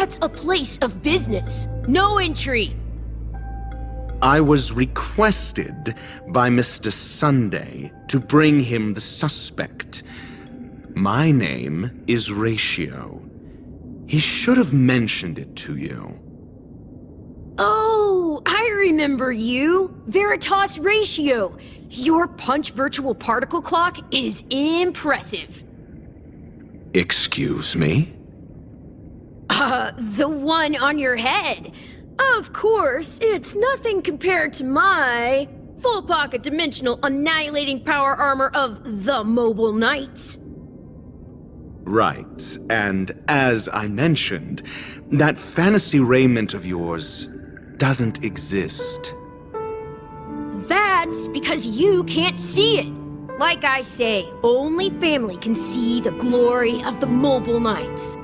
That's a place of business. No entry. I was requested by Mr. Sunday to bring him the suspect. My name is Ratio. He should have mentioned it to you. Oh, I remember you. Veritas Ratio. Your punch virtual particle clock is impressive. Excuse me? The one on your head. Of course, it's nothing compared to my full pocket dimensional annihilating power armor of the Mobile Knights. Right, and as I mentioned, that fantasy raiment of yours doesn't exist. That's because you can't see it. Like I say, only family can see the glory of the Mobile Knights.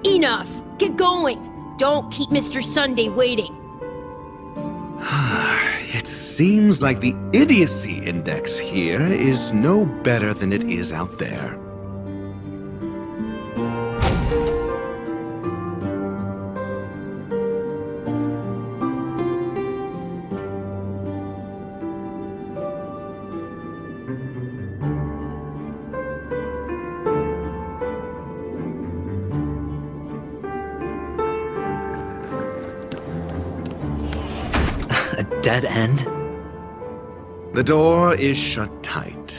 Enough. Get going. Don't keep Mr. Sunday waiting. It seems like the idiocy index here is no better than it is out there. Dead end? The door is shut tight.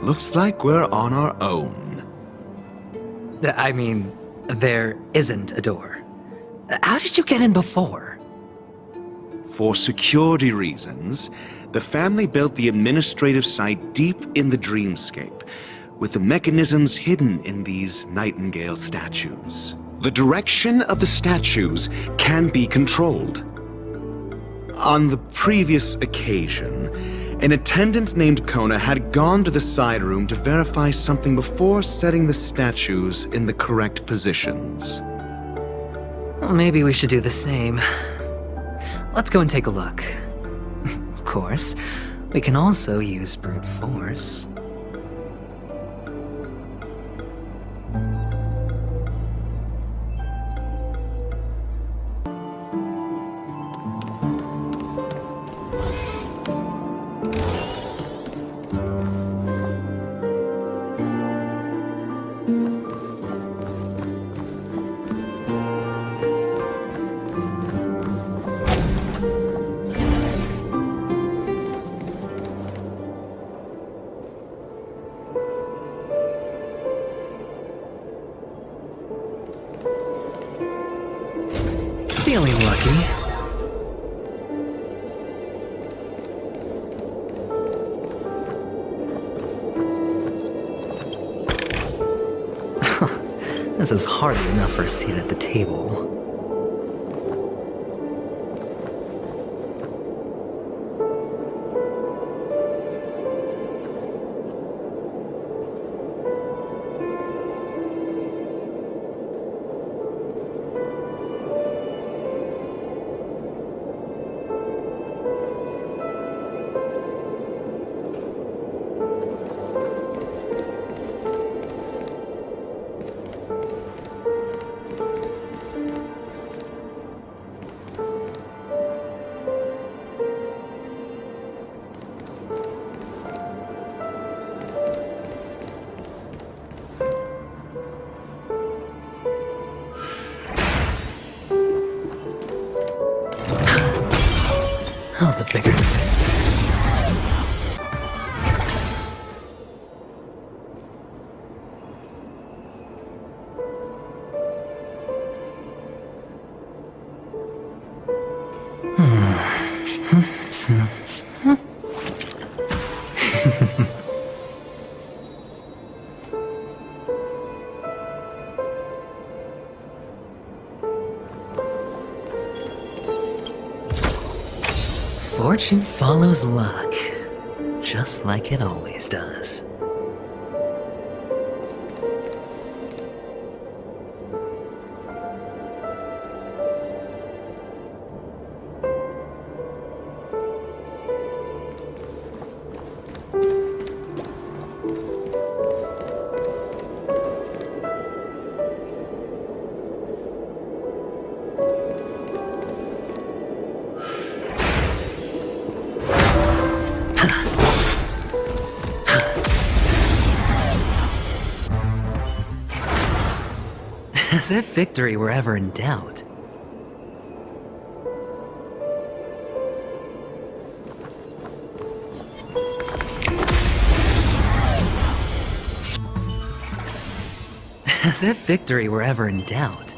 Looks like we're on our own. I mean, there isn't a door. How did you get in before? For security reasons, the family built the administrative site deep in the dreamscape, with the mechanisms hidden in these Nightingale statues. The direction of the statues can be controlled. On the previous occasion, an attendant named Kona had gone to the side room to verify something before setting the statues in the correct positions. Well, maybe we should do the same. Let's go and take a look. Of course, we can also use brute force. Feeling lucky. This is hardly enough for a seat at the table. Oh, the bigger the better. Fortune follows luck, just like it always does. As if victory were ever in doubt. As if victory were ever in doubt.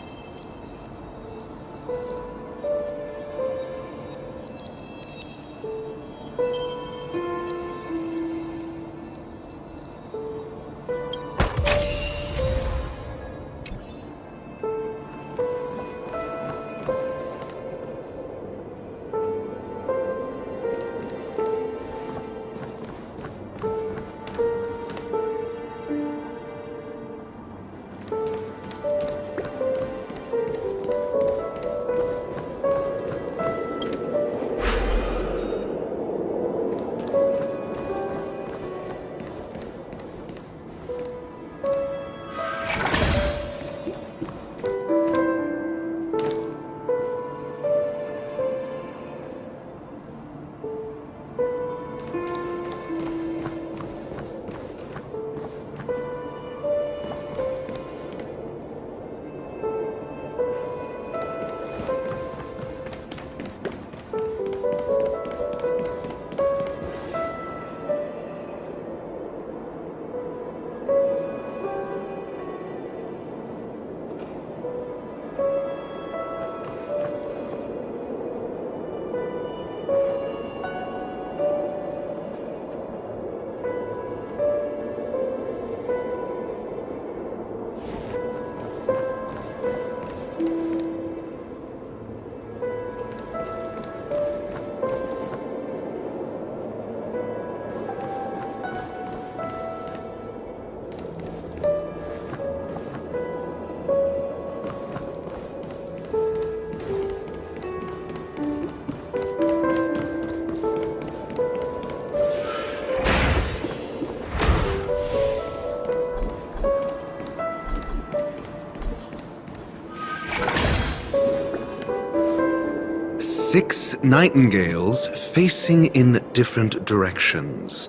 Six nightingales facing in different directions.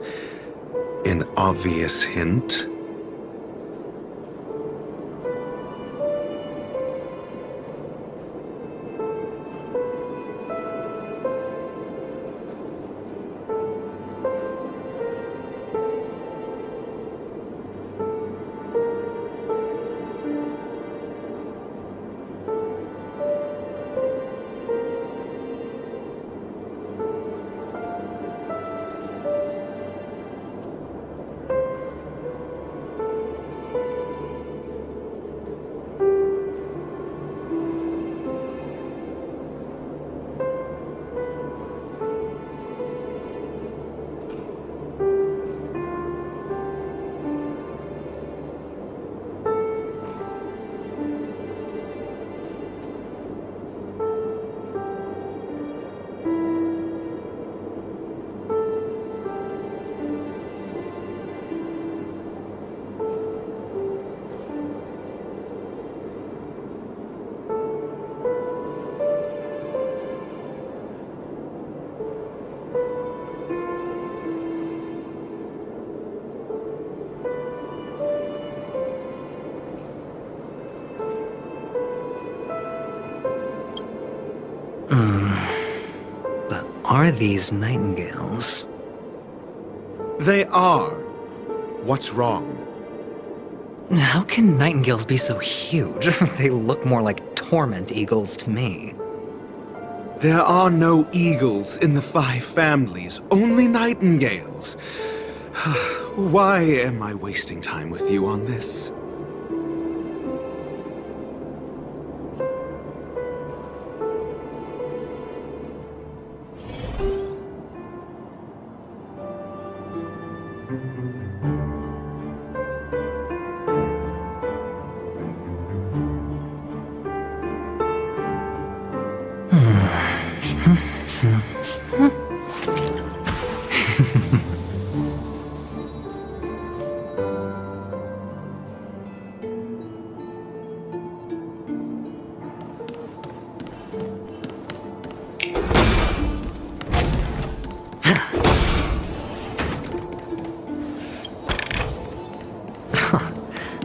An obvious hint. But are these nightingales? They are. What's wrong? How can nightingales be so huge? They look more like torment eagles to me. There are no eagles in the 5 families, only nightingales. Why am I wasting time with you on this?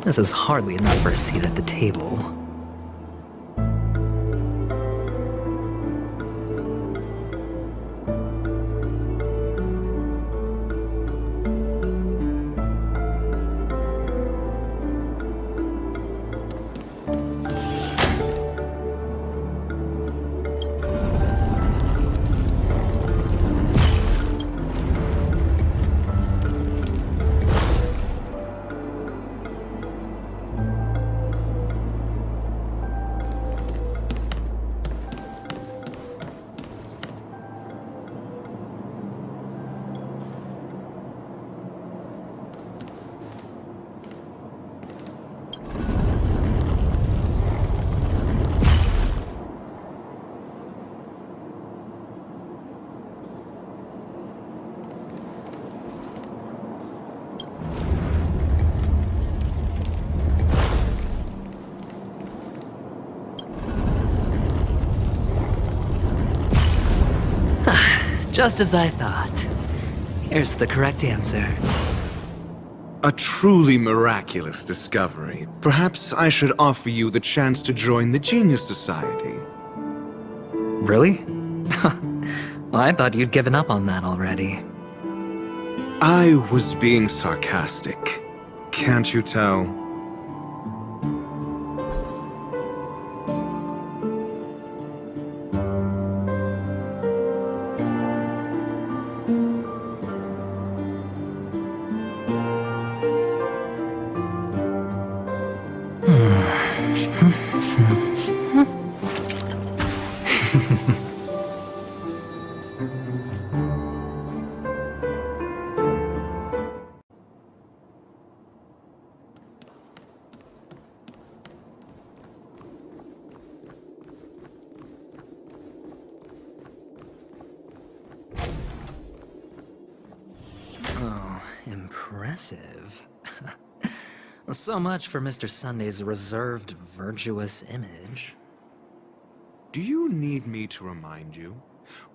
This is hardly enough for a seat at the table. Just as I thought. Here's the correct answer. A truly miraculous discovery. Perhaps I should offer you the chance to join the Genius Society. Really? Well, I thought you'd given up on that already. I was being sarcastic. Can't you tell? Impressive. So much for Mr. Sunday's reserved, virtuous image. Do you need me to remind you?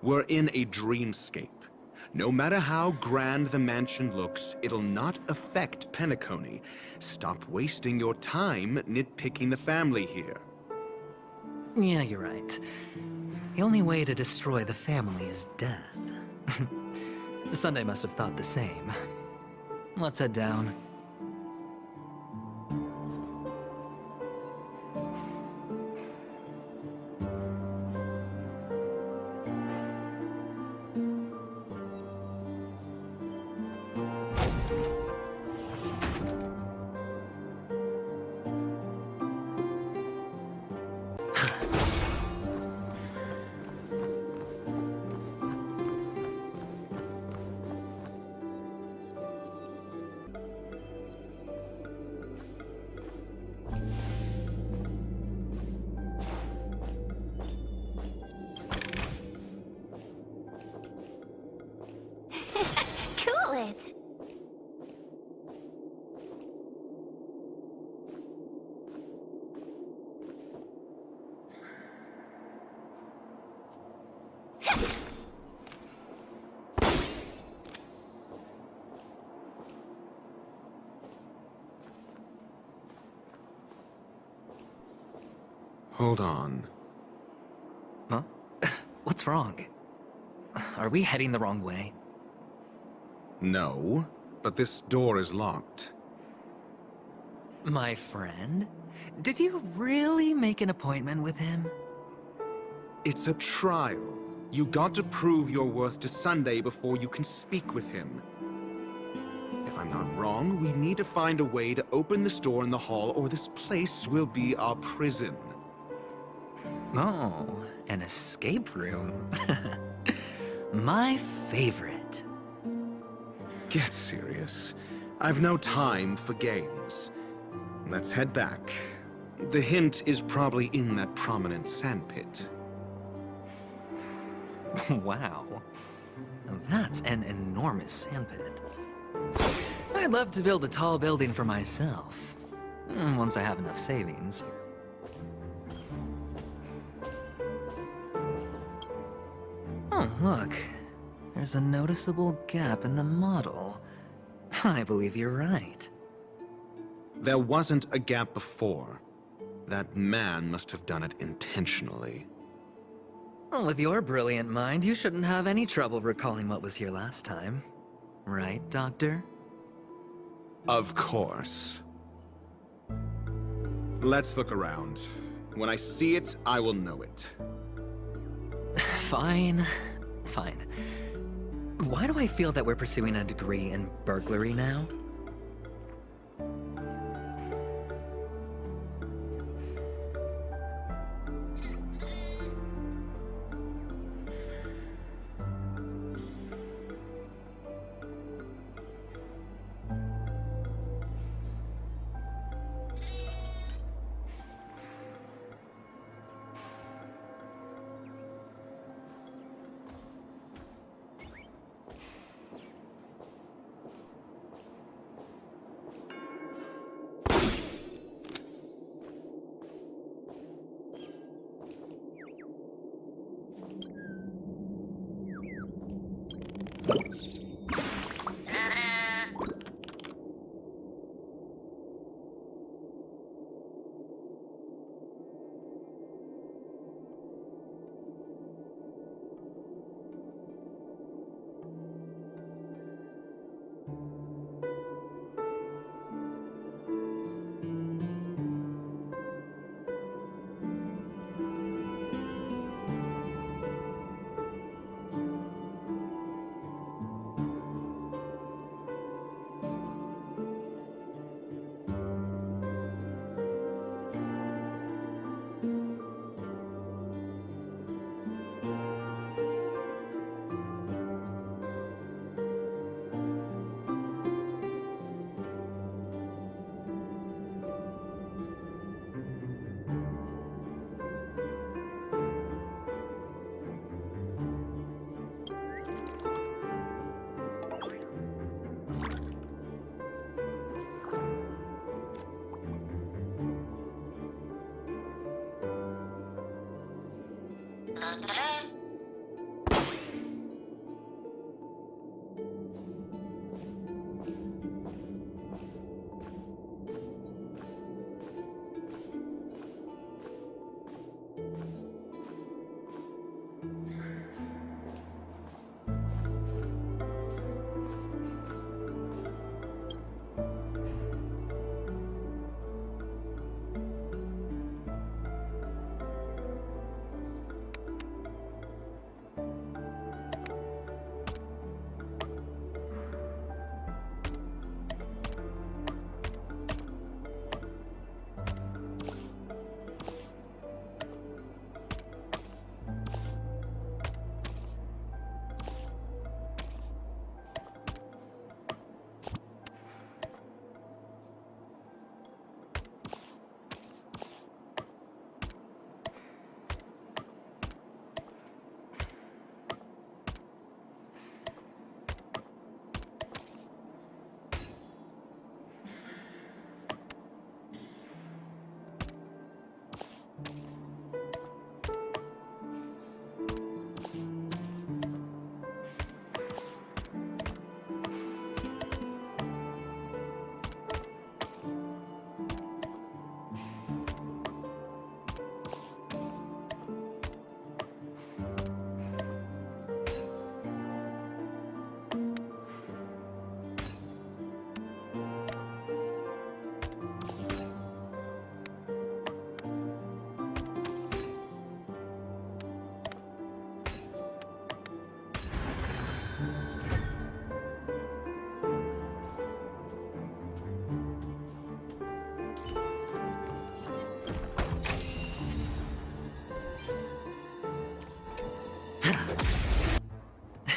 We're in a dreamscape. No matter how grand the mansion looks, it'll not affect Penacony. Stop wasting your time nitpicking the family here. Yeah, you're right. The only way to destroy the family is death. Sunday must have thought the same. Let's head down. Cool it! Hold on. Huh? What's wrong? Are we heading the wrong way? No, but this door is locked. My friend? Did you really make an appointment with him? It's a trial. You got to prove your worth to Sunday before you can speak with him. If I'm not wrong, we need to find a way to open this door in the hall, or this place will be our prison. Oh, an escape room. My favorite. Get serious. I've no time for games. Let's head back. The hint is probably in that prominent sandpit. Wow. That's an enormous sandpit. I'd love to build a tall building for myself. Once I have enough savings. Oh, look. There's a noticeable gap in the model. I believe you're right. There wasn't a gap before. That man must have done it intentionally. Well, with your brilliant mind, you shouldn't have any trouble recalling what was here last time. Right, Doctor? Of course. Let's look around. When I see it, I will know it. Fine. Fine. Why do I feel that we're pursuing a degree in burglary now?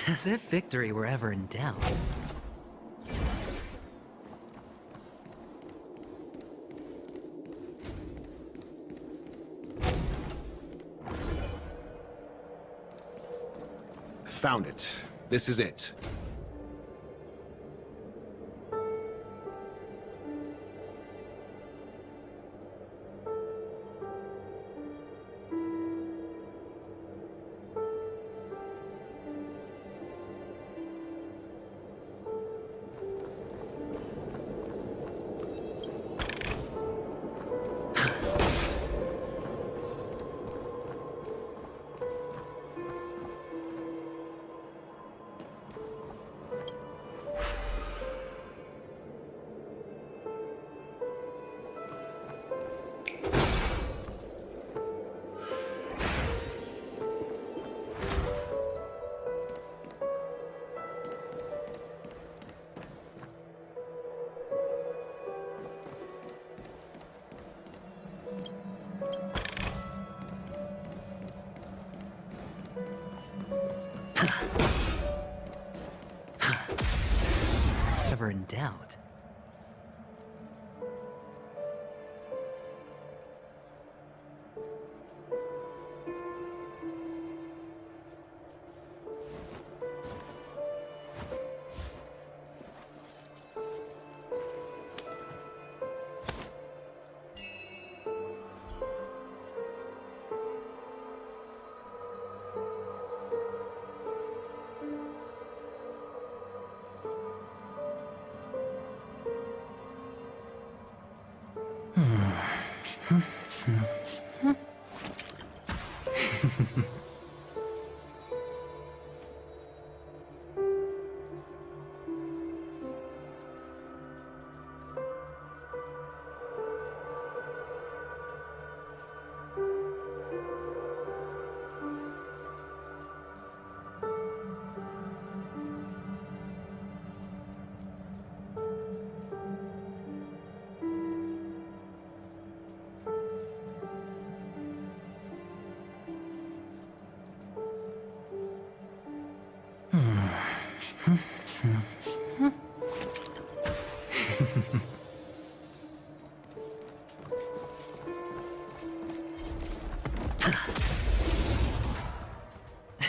As if victory were ever in doubt. Found it. This is it. Ever in doubt.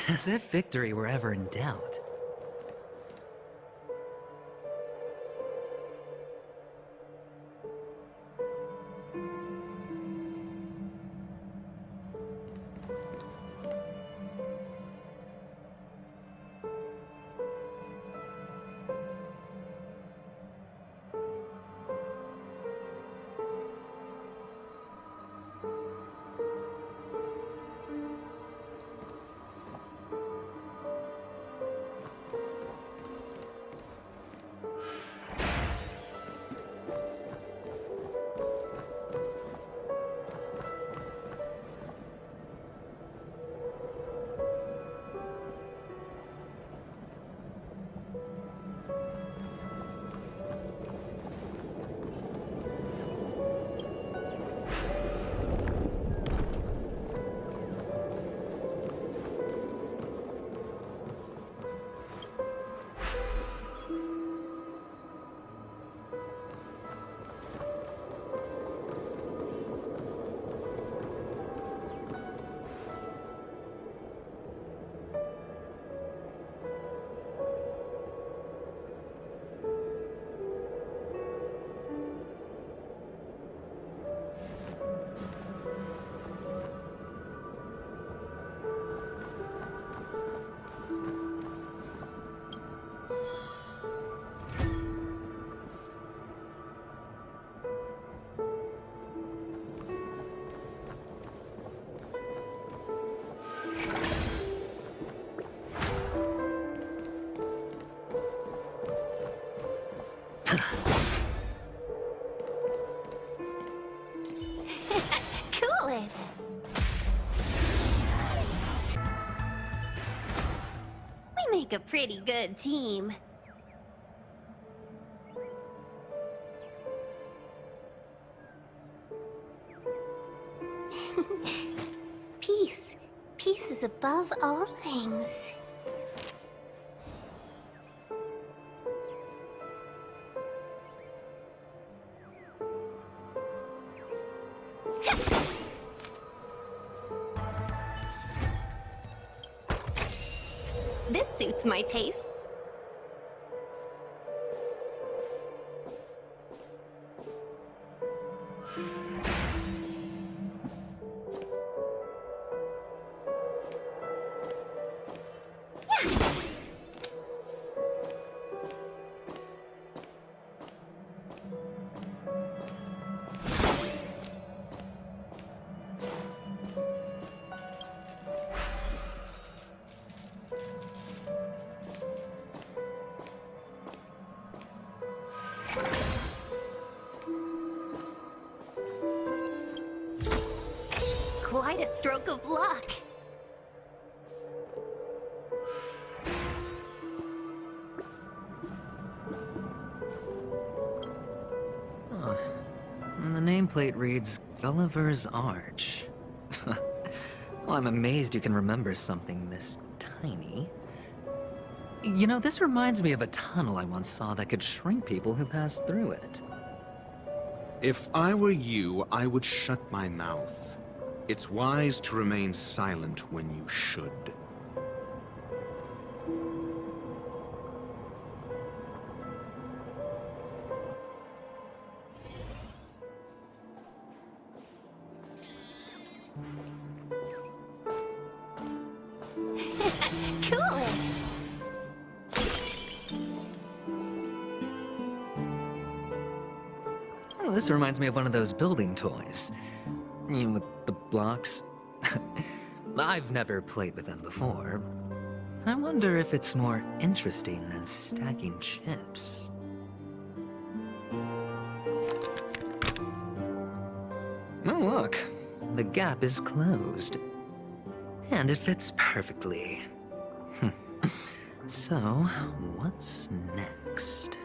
As if victory were ever in doubt. Cool it! We make a pretty good team. Peace. Peace is above all things. This suits my tastes. Quite a stroke of luck. Oh, and the nameplate reads Gulliver's Arch. Well, I'm amazed you can remember something this tiny. You know, this reminds me of a tunnel I once saw that could shrink people who passed through it. If I were you, I would shut my mouth. It's wise to remain silent when you should. Cool it! Oh, this reminds me of one of those building toys. You with the blocks? I've never played with them before. I wonder if it's more interesting than stacking chips. Oh, look. The gap is closed. And it fits perfectly. So, what's next?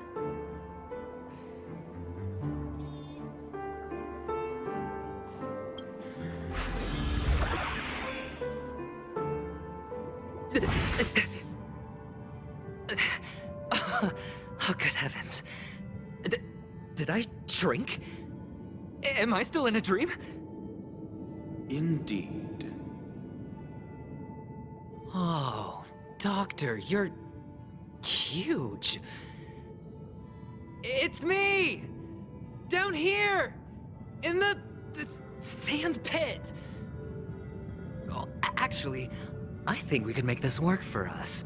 Oh, good heavens. Did I drink? Am I still in a dream? Indeed. Oh, Doctor, you're huge. It's me! Down here! In the sand pit! Oh, actually, I think we could make this work for us.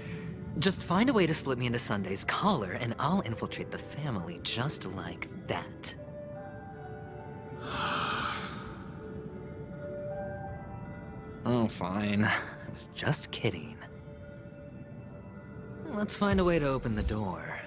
Just find a way to slip me into Sunday's collar, and I'll infiltrate the family just like that. Oh, fine. I was just kidding. Let's find a way to open the door.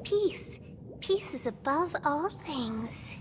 Peace. Peace is above all things.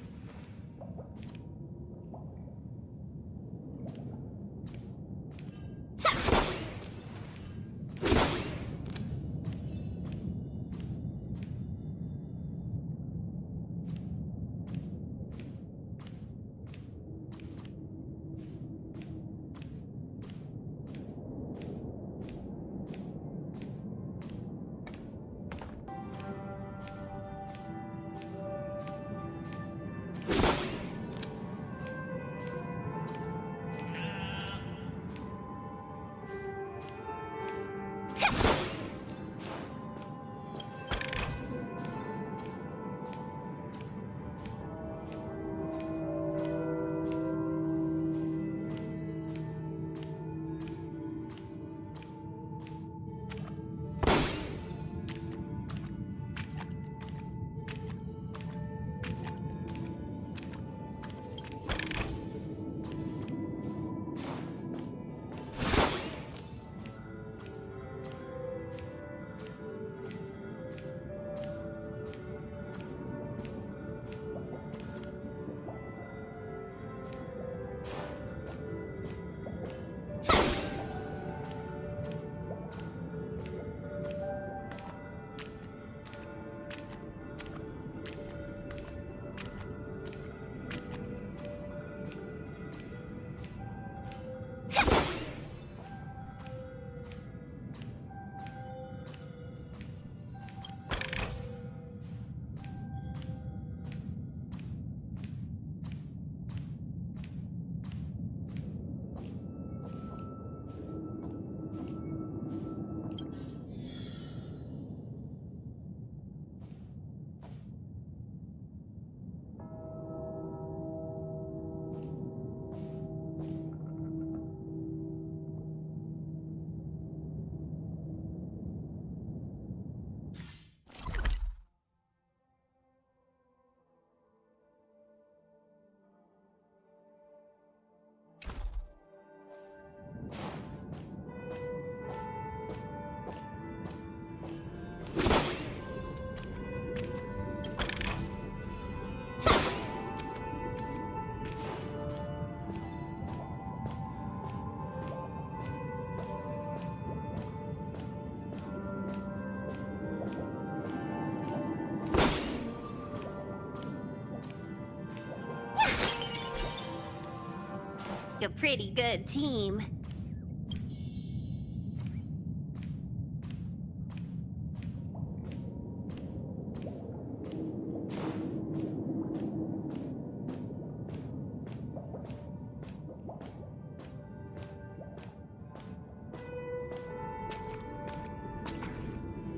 A pretty good team.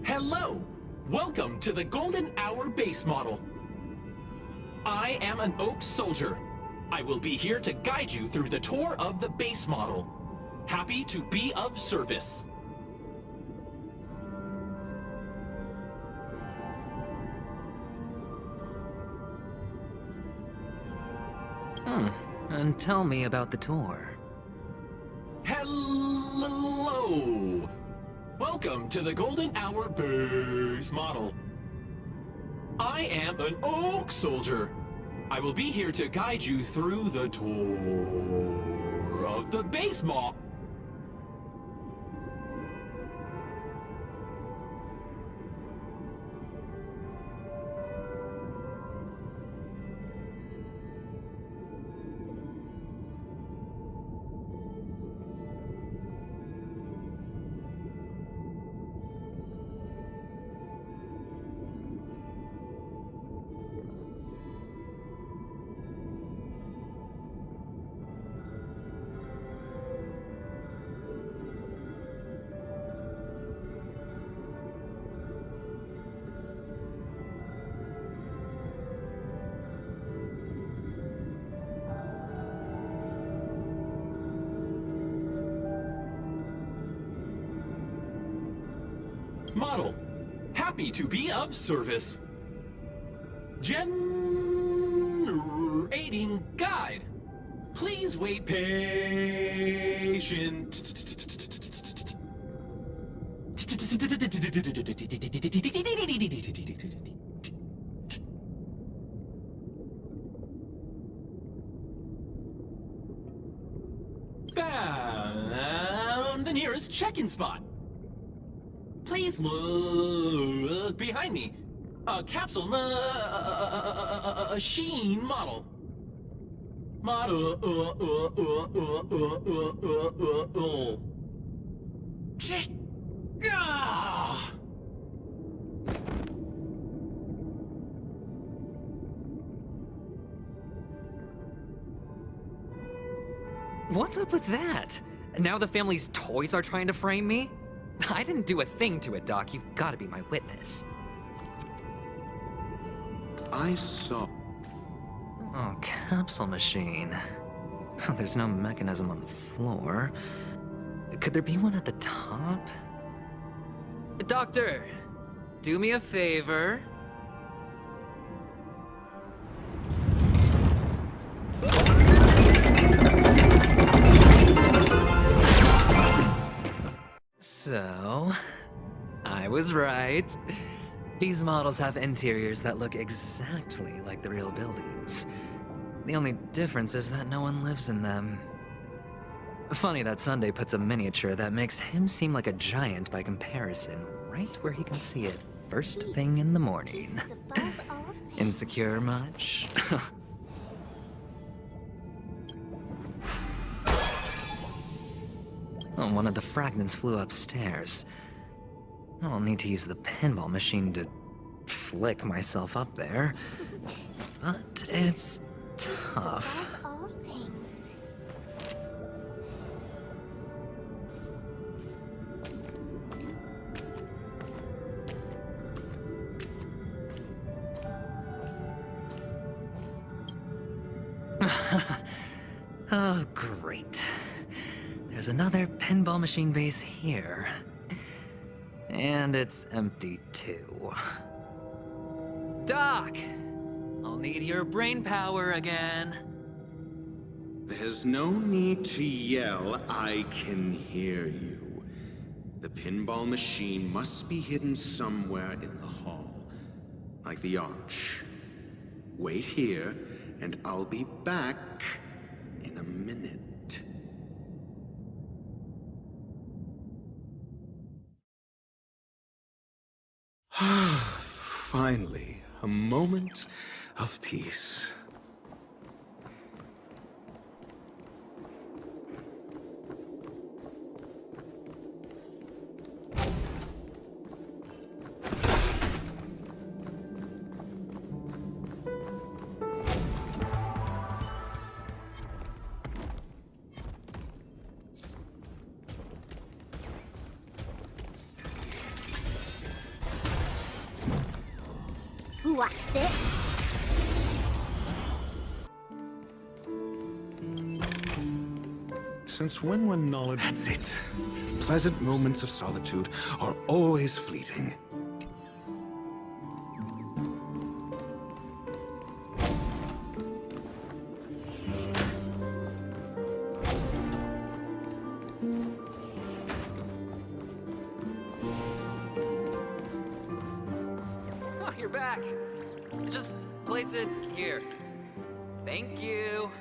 Hello! Welcome to the Golden Hour base model. I am an Oak soldier. I will be here to guide you through the tour of the base model. Happy to be of service. And tell me about the tour. Hello! Welcome to the Golden Hour base model. I am an Oak Soldier. I will be here to guide you through the tour of the base model. Model, happy to be of service. Generating guide. Please wait patient. Found the nearest check-in spot. Please look behind me. A capsule machine model. Ah! What's up with that? Now the family's toys are trying to frame me? I didn't do a thing to it, Doc. You've got to be my witness. I saw... Oh, capsule machine. There's no mechanism on the floor. Could there be one at the top? Doctor, do me a favor. So, I was right. These models have interiors that look exactly like the real buildings. The only difference is that no one lives in them. Funny that Sunday puts a miniature that makes him seem like a giant by comparison right where he can see it first thing in the morning. Insecure much? Oh, one of the fragments flew upstairs. I'll need to use the pinball machine to flick myself up there. But it's tough. All things. Oh, great. There's another pinball machine base here. And it's empty too. Doc! I'll need your brain power again. There's no need to yell, I can hear you. The pinball machine must be hidden somewhere in the hall, like the arch. Wait here, and I'll be back in a minute. Finally, a moment of peace. Watch this. Since when were knowledge... That's it. Pleasant moments of solitude are always fleeting. Oh, you're back. Just place it here. Thank you.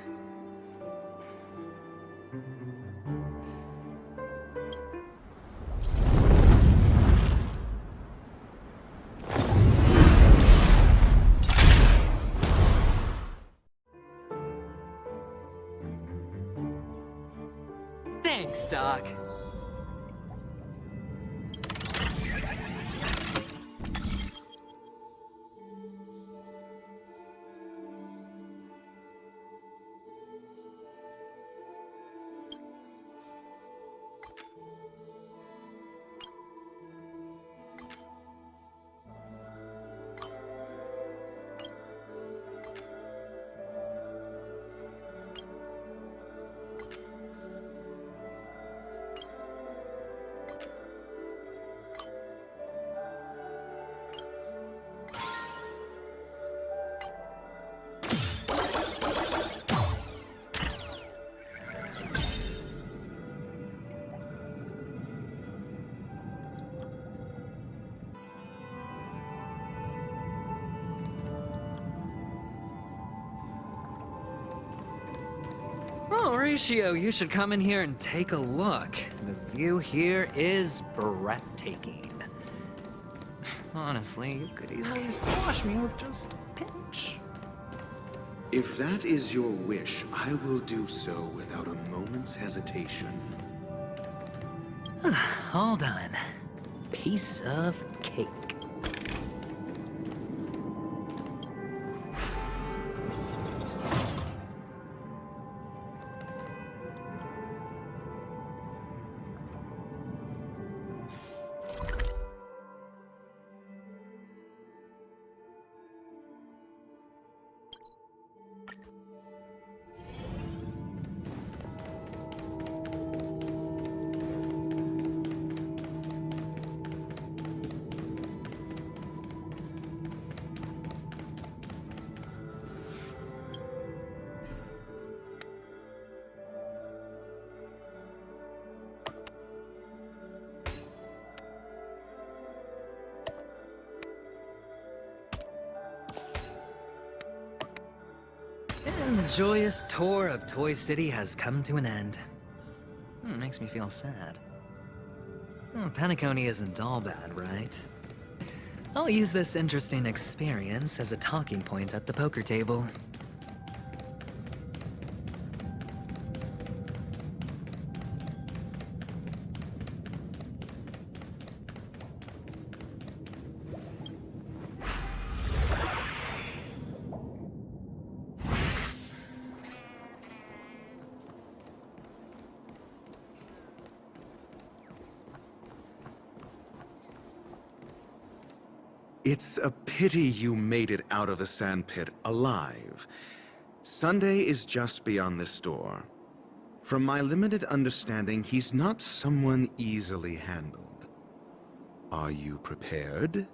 Thanks, Doc. Oh, Horatio, you should come in here and take a look. The view here is breathtaking. Honestly, you could easily squash me with just a pinch. If that is your wish, I will do so without a moment's hesitation. All done. Piece of cake. And the joyous tour of Toy City has come to an end. Makes me feel sad. Penacony isn't all bad, right? I'll use this interesting experience as a talking point at the poker table. It's a pity you made it out of the sandpit alive. Sunday is just beyond this door. From my limited understanding, he's not someone easily handled. Are you prepared?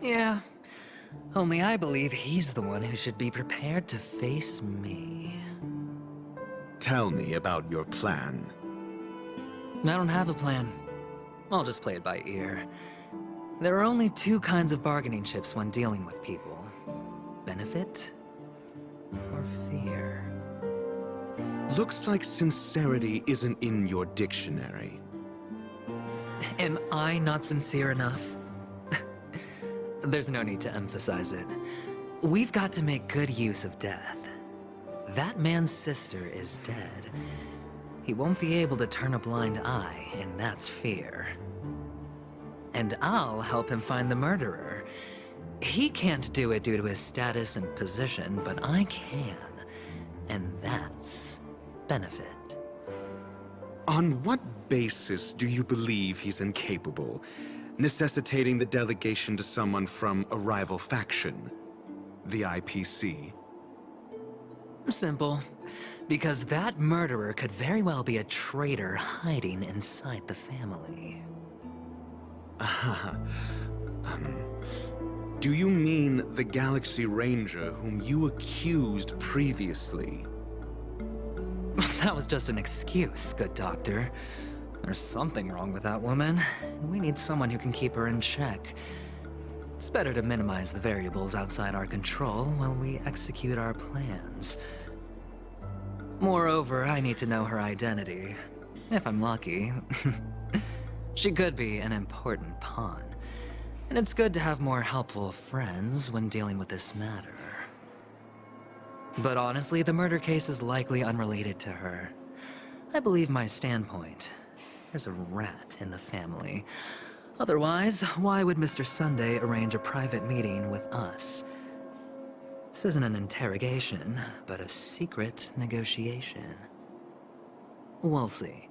Yeah. Only I believe he's the one who should be prepared to face me. Tell me about your plan. I don't have a plan. I'll just play it by ear. There are only two kinds of bargaining chips when dealing with people. Benefit or fear. Looks like sincerity isn't in your dictionary. Am I not sincere enough? There's no need to emphasize it. We've got to make good use of death. That man's sister is dead. He won't be able to turn a blind eye, and that's fear. And I'll help him find the murderer. He can't do it due to his status and position, but I can. And that's benefit. On what basis do you believe he's incapable, necessitating the delegation to someone from a rival faction? The IPC? Simple. Because that murderer could very well be a traitor hiding inside the family. Do you mean the Galaxy Ranger whom you accused previously? That was just an excuse, good doctor. There's something wrong with that woman, and we need someone who can keep her in check. It's better to minimize the variables outside our control while we execute our plans. Moreover, I need to know her identity. If I'm lucky. She could be an important pawn. And it's good to have more helpful friends when dealing with this matter. But honestly, the murder case is likely unrelated to her. I believe my standpoint. There's a rat in the family. Otherwise, why would Mr. Sunday arrange a private meeting with us? This isn't an interrogation, but a secret negotiation. We'll see.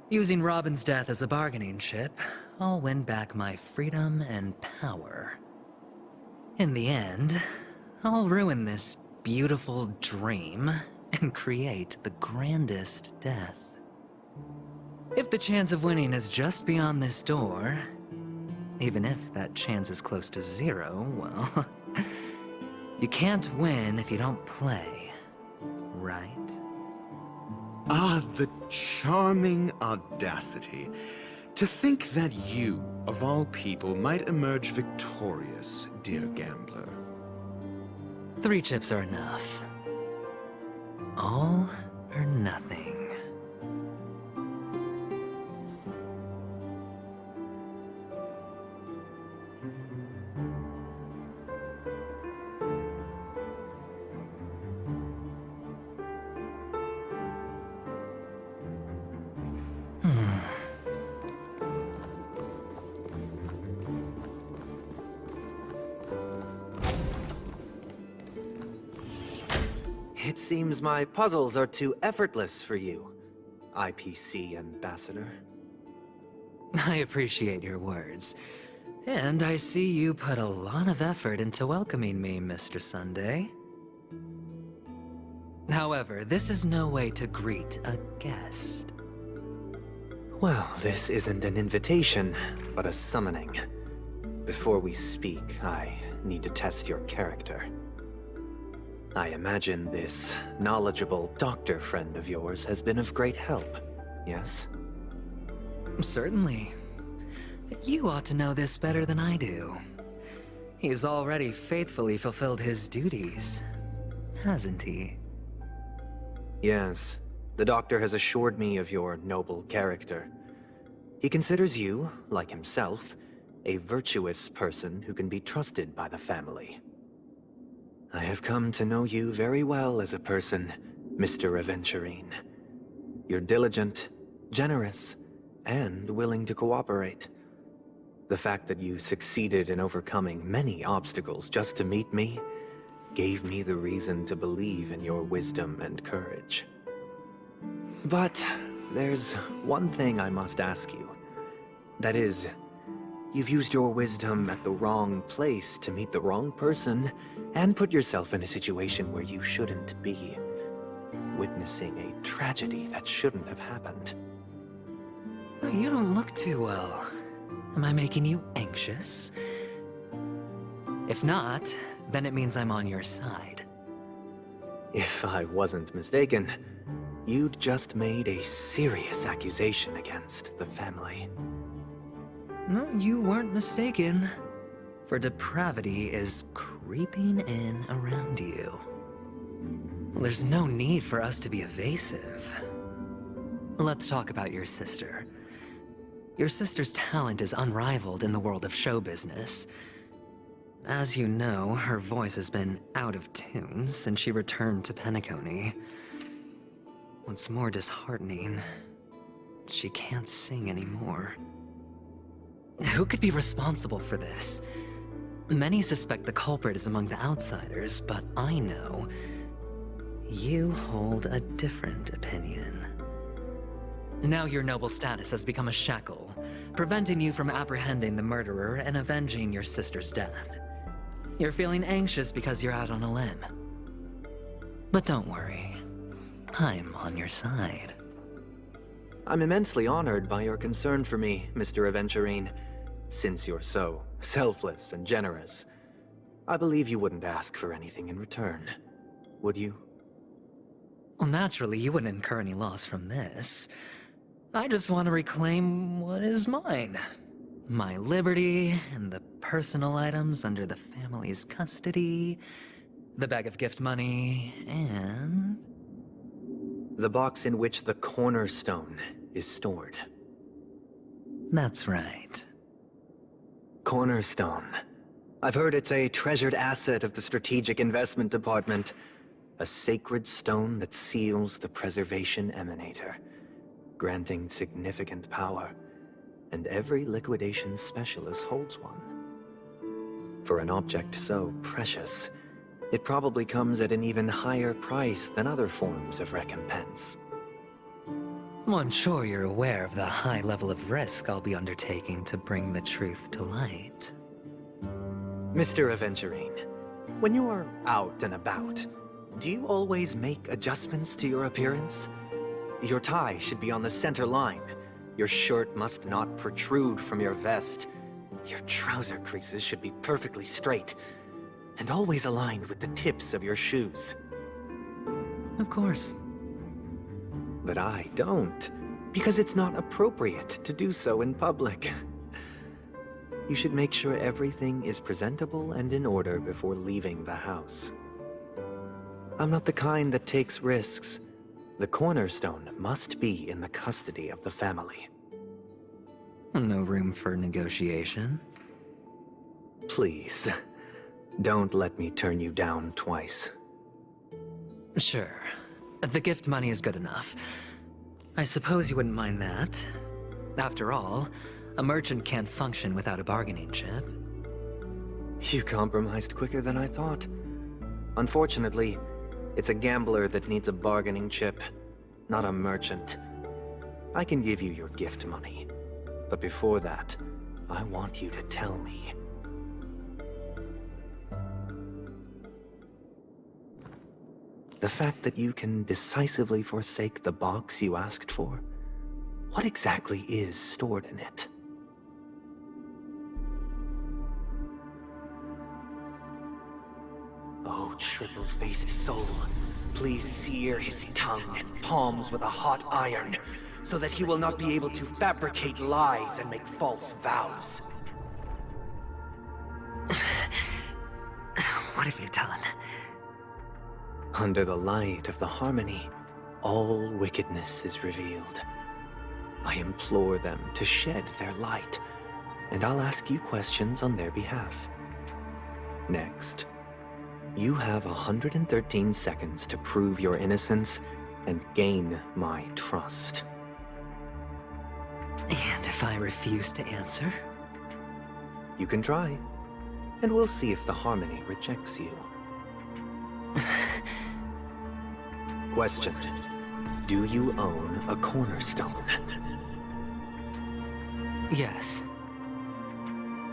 Using Robin's death as a bargaining chip, I'll win back my freedom and power. In the end, I'll ruin this beautiful dream and create the grandest death. If the chance of winning is just beyond this door, even if that chance is close to zero, well, you can't win if you don't play, right? Ah, the charming audacity. To think that you, of all people, might emerge victorious, dear gambler. 3 chips are enough. All or nothing. It seems my puzzles are too effortless for you, IPC Ambassador. I appreciate your words. And I see you put a lot of effort into welcoming me, Mr. Sunday. However, this is no way to greet a guest. Well, this isn't an invitation, but a summoning. Before we speak, I need to test your character. I imagine this knowledgeable doctor friend of yours has been of great help, yes? Certainly. You ought to know this better than I do. He's already faithfully fulfilled his duties, hasn't he? Yes, the doctor has assured me of your noble character. He considers you, like himself, a virtuous person who can be trusted by the family. I have come to know you very well as a person, Mr. Adventurine. You're diligent, generous, and willing to cooperate. The fact that you succeeded in overcoming many obstacles just to meet me gave me the reason to believe in your wisdom and courage. But there's one thing I must ask you. That is, you've used your wisdom at the wrong place to meet the wrong person and put yourself in a situation where you shouldn't be, witnessing a tragedy that shouldn't have happened. You don't look too well. Am I making you anxious? If not, then it means I'm on your side. If I wasn't mistaken, you'd just made a serious accusation against the family. No, you weren't mistaken. For depravity is creeping in around you. There's no need for us to be evasive. Let's talk about your sister. Your sister's talent is unrivaled in the world of show business. As you know, her voice has been out of tune since she returned to Penacony. What's more disheartening, she can't sing anymore. Who could be responsible for this? Many suspect the culprit is among the outsiders, but I know you hold a different opinion. Now your noble status has become a shackle, preventing you from apprehending the murderer and avenging your sister's death. You're feeling anxious because you're out on a limb. But don't worry. I'm on your side. I'm immensely honored by your concern for me, Mr. Adventurine. Since you're so selfless and generous, I believe you wouldn't ask for anything in return, would you? Well, naturally, you wouldn't incur any loss from this. I just want to reclaim what is mine. My liberty, and the personal items under the family's custody, the bag of gift money, and... The box in which the cornerstone is stored. That's right. Cornerstone. I've heard it's a treasured asset of the Strategic Investment Department. A sacred stone that seals the Preservation Emanator, granting significant power, and every liquidation specialist holds one. For an object so precious, it probably comes at an even higher price than other forms of recompense. Well, I'm sure you're aware of the high level of risk I'll be undertaking to bring the truth to light. Mr. Adventurine, when you are out and about, do you always make adjustments to your appearance? Your tie should be on the center line. Your shirt must not protrude from your vest. Your trouser creases should be perfectly straight, and always aligned with the tips of your shoes. Of course. But I don't, because it's not appropriate to do so in public. You should make sure everything is presentable and in order before leaving the house. I'm not the kind that takes risks. The cornerstone must be in the custody of the family. No room for negotiation. Please, don't let me turn you down twice. Sure. The gift money is good enough. I suppose you wouldn't mind that. After all, a merchant can't function without a bargaining chip. You compromised quicker than I thought. Unfortunately, it's a gambler that needs a bargaining chip, not a merchant. I can give you your gift money, but before that, I want you to tell me. The fact that you can decisively forsake the box you asked for, what exactly is stored in it? Oh, triple-faced soul, please sear his tongue and palms with a hot iron, so that he will not be able to fabricate lies and make false vows. What have you done? Under the light of the harmony, all wickedness is revealed. I implore them to shed their light, and I'll ask you questions on their behalf. Next, you have 113 seconds to prove your innocence and gain my trust. And if I refuse to answer? You can try, and we'll see if the harmony rejects you. Question. Do you own a cornerstone? Yes.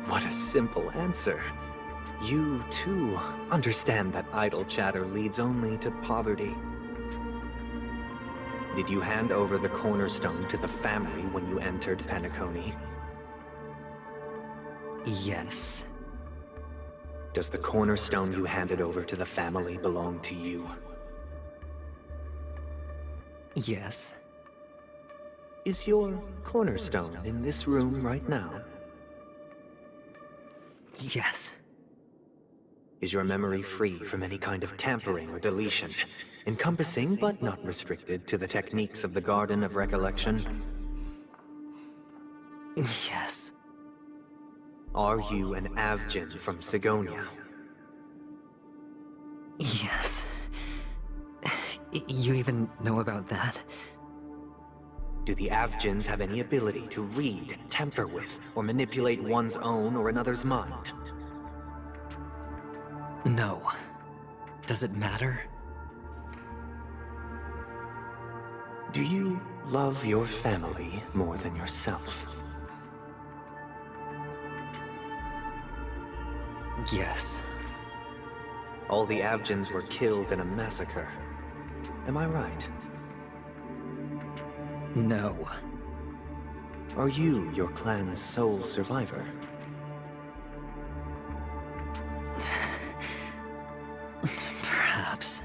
What a simple answer. You, too, understand that idle chatter leads only to poverty. Did you hand over the cornerstone to the family when you entered Penacony? Yes. Does the cornerstone you handed over to the family belong to you? Yes. Is your cornerstone in this room right now? Yes. Is your memory free from any kind of tampering or deletion, encompassing but not restricted to the techniques of the Garden of Recollection? Yes. Are you an Avgin from Sigonia? Yes. You even know about that? Do the Avgins have any ability to read, tamper with, or manipulate one's own or another's mind? No. Does it matter? Do you love your family more than yourself? Yes. All the Avgins were killed in a massacre. Am I right? No. Are you your clan's sole survivor? Perhaps.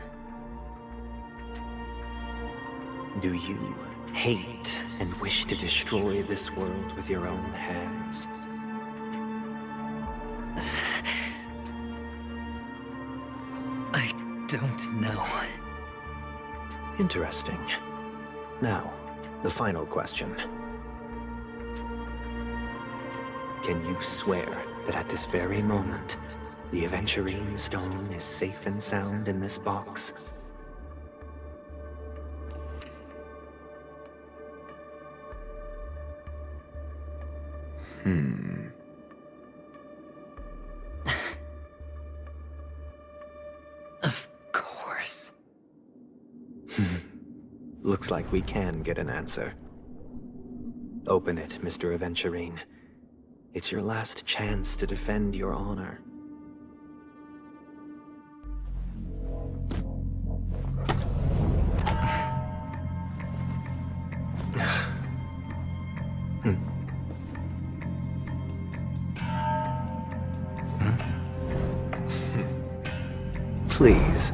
Do you hate and wish to destroy this world with your own hands? I don't know. Interesting. Now, the final question. Can you swear that at this very moment, the Adventurine stone is safe and sound in this box? Of course. Looks like we can get an answer. Open it, Mr. Adventurine. It's your last chance to defend your honor. Please.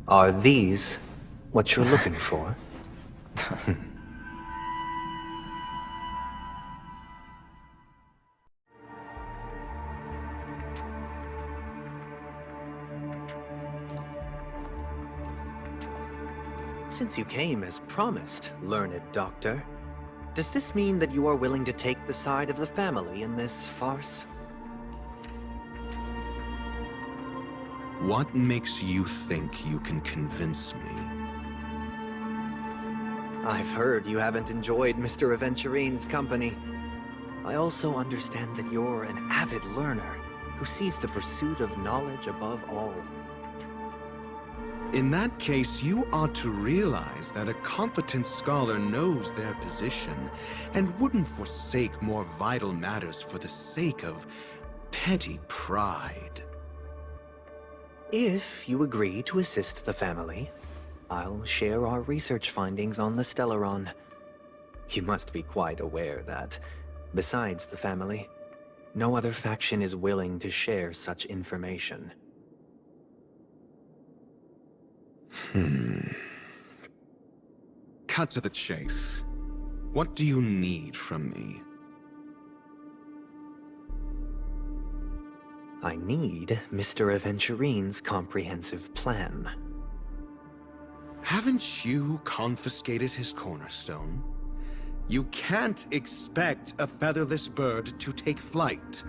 Are these what you're looking for? Since you came as promised, learned doctor, does this mean that you are willing to take the side of the family in this farce? What makes you think you can convince me? I've heard you haven't enjoyed Mr. Adventurine's company. I also understand that you're an avid learner who sees the pursuit of knowledge above all. In that case, you ought to realize that a competent scholar knows their position and wouldn't forsake more vital matters for the sake of petty pride. If you agree to assist the family, I'll share our research findings on the Stellaron. You must be quite aware that, besides the family, no other faction is willing to share such information. Cut to the chase. What do you need from me? I need Mr. Adventurine's comprehensive plan. Haven't you confiscated his cornerstone? You can't expect a featherless bird to take flight.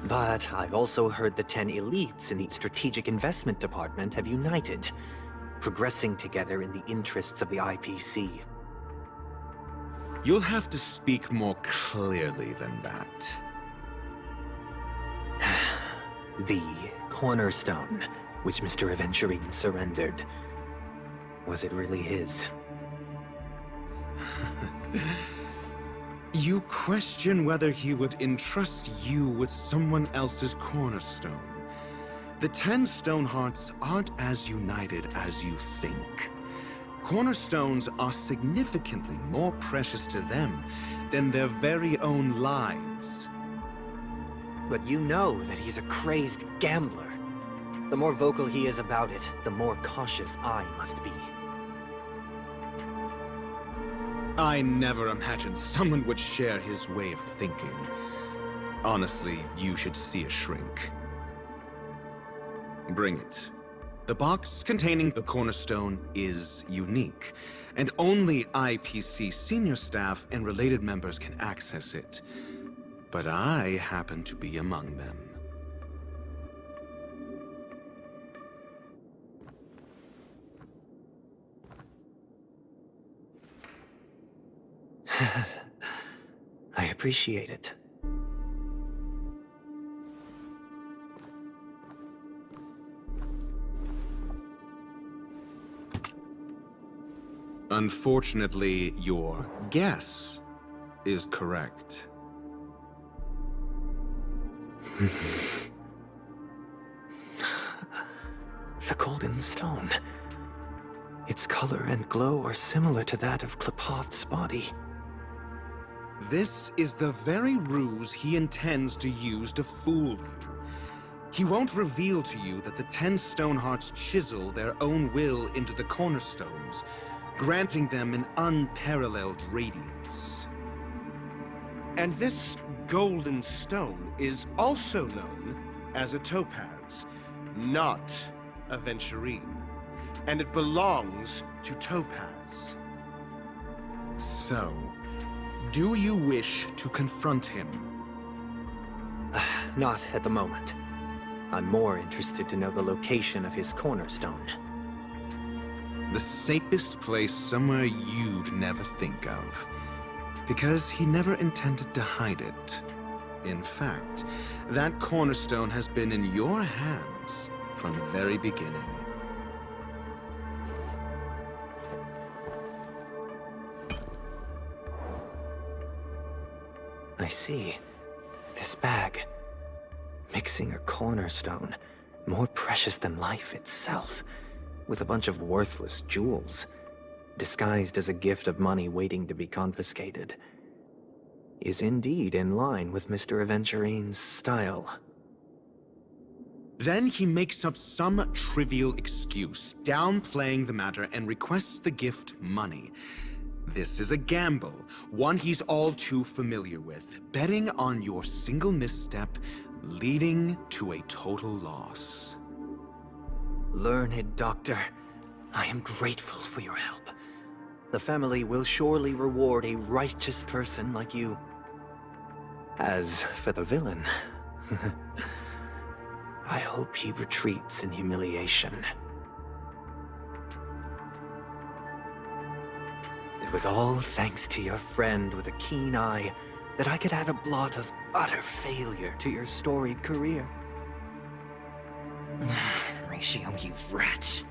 But I've also heard the 10 elites in the Strategic Investment Department have united, progressing together in the interests of the IPC. You'll have to speak more clearly than that. The cornerstone, which Mr. Adventurine surrendered. Was it really his? You question whether he would entrust you with someone else's cornerstone. The 10 Stonehearts aren't as united as you think. Cornerstones are significantly more precious to them than their very own lives. But you know that he's a crazed gambler. The more vocal he is about it, the more cautious I must be. I never imagined someone would share his way of thinking. Honestly, you should see a shrink. Bring it. The box containing the cornerstone is unique, and only IPC senior staff and related members can access it. But I happen to be among them. I appreciate it. Unfortunately, your guess is correct. The golden stone. Its color and glow are similar to that of Klepoth's body. This is the very ruse he intends to use to fool you. He won't reveal to you that the 10 Stonehearts chisel their own will into the cornerstones, granting them an unparalleled radiance. And this golden stone is also known as a topaz, not a Adventurine. And it belongs to Topaz. So, do you wish to confront him? Not at the moment. I'm more interested to know the location of his cornerstone. The safest place somewhere you'd never think of. Because he never intended to hide it. In fact, that cornerstone has been in your hands from the very beginning. I see. This bag. Mixing a cornerstone, more precious than life itself, with a bunch of worthless jewels, disguised as a gift of money waiting to be confiscated, is indeed in line with Mr. Adventurine's style. Then he makes up some trivial excuse, downplaying the matter, and requests the gift money. This is a gamble, one he's all too familiar with, betting on your single misstep, leading to a total loss. Learned doctor, I am grateful for your help. The family will surely reward a righteous person like you. As for the villain, I hope he retreats in humiliation. It was all thanks to your friend with a keen eye that I could add a blot of utter failure to your storied career. Ratio, you wretch.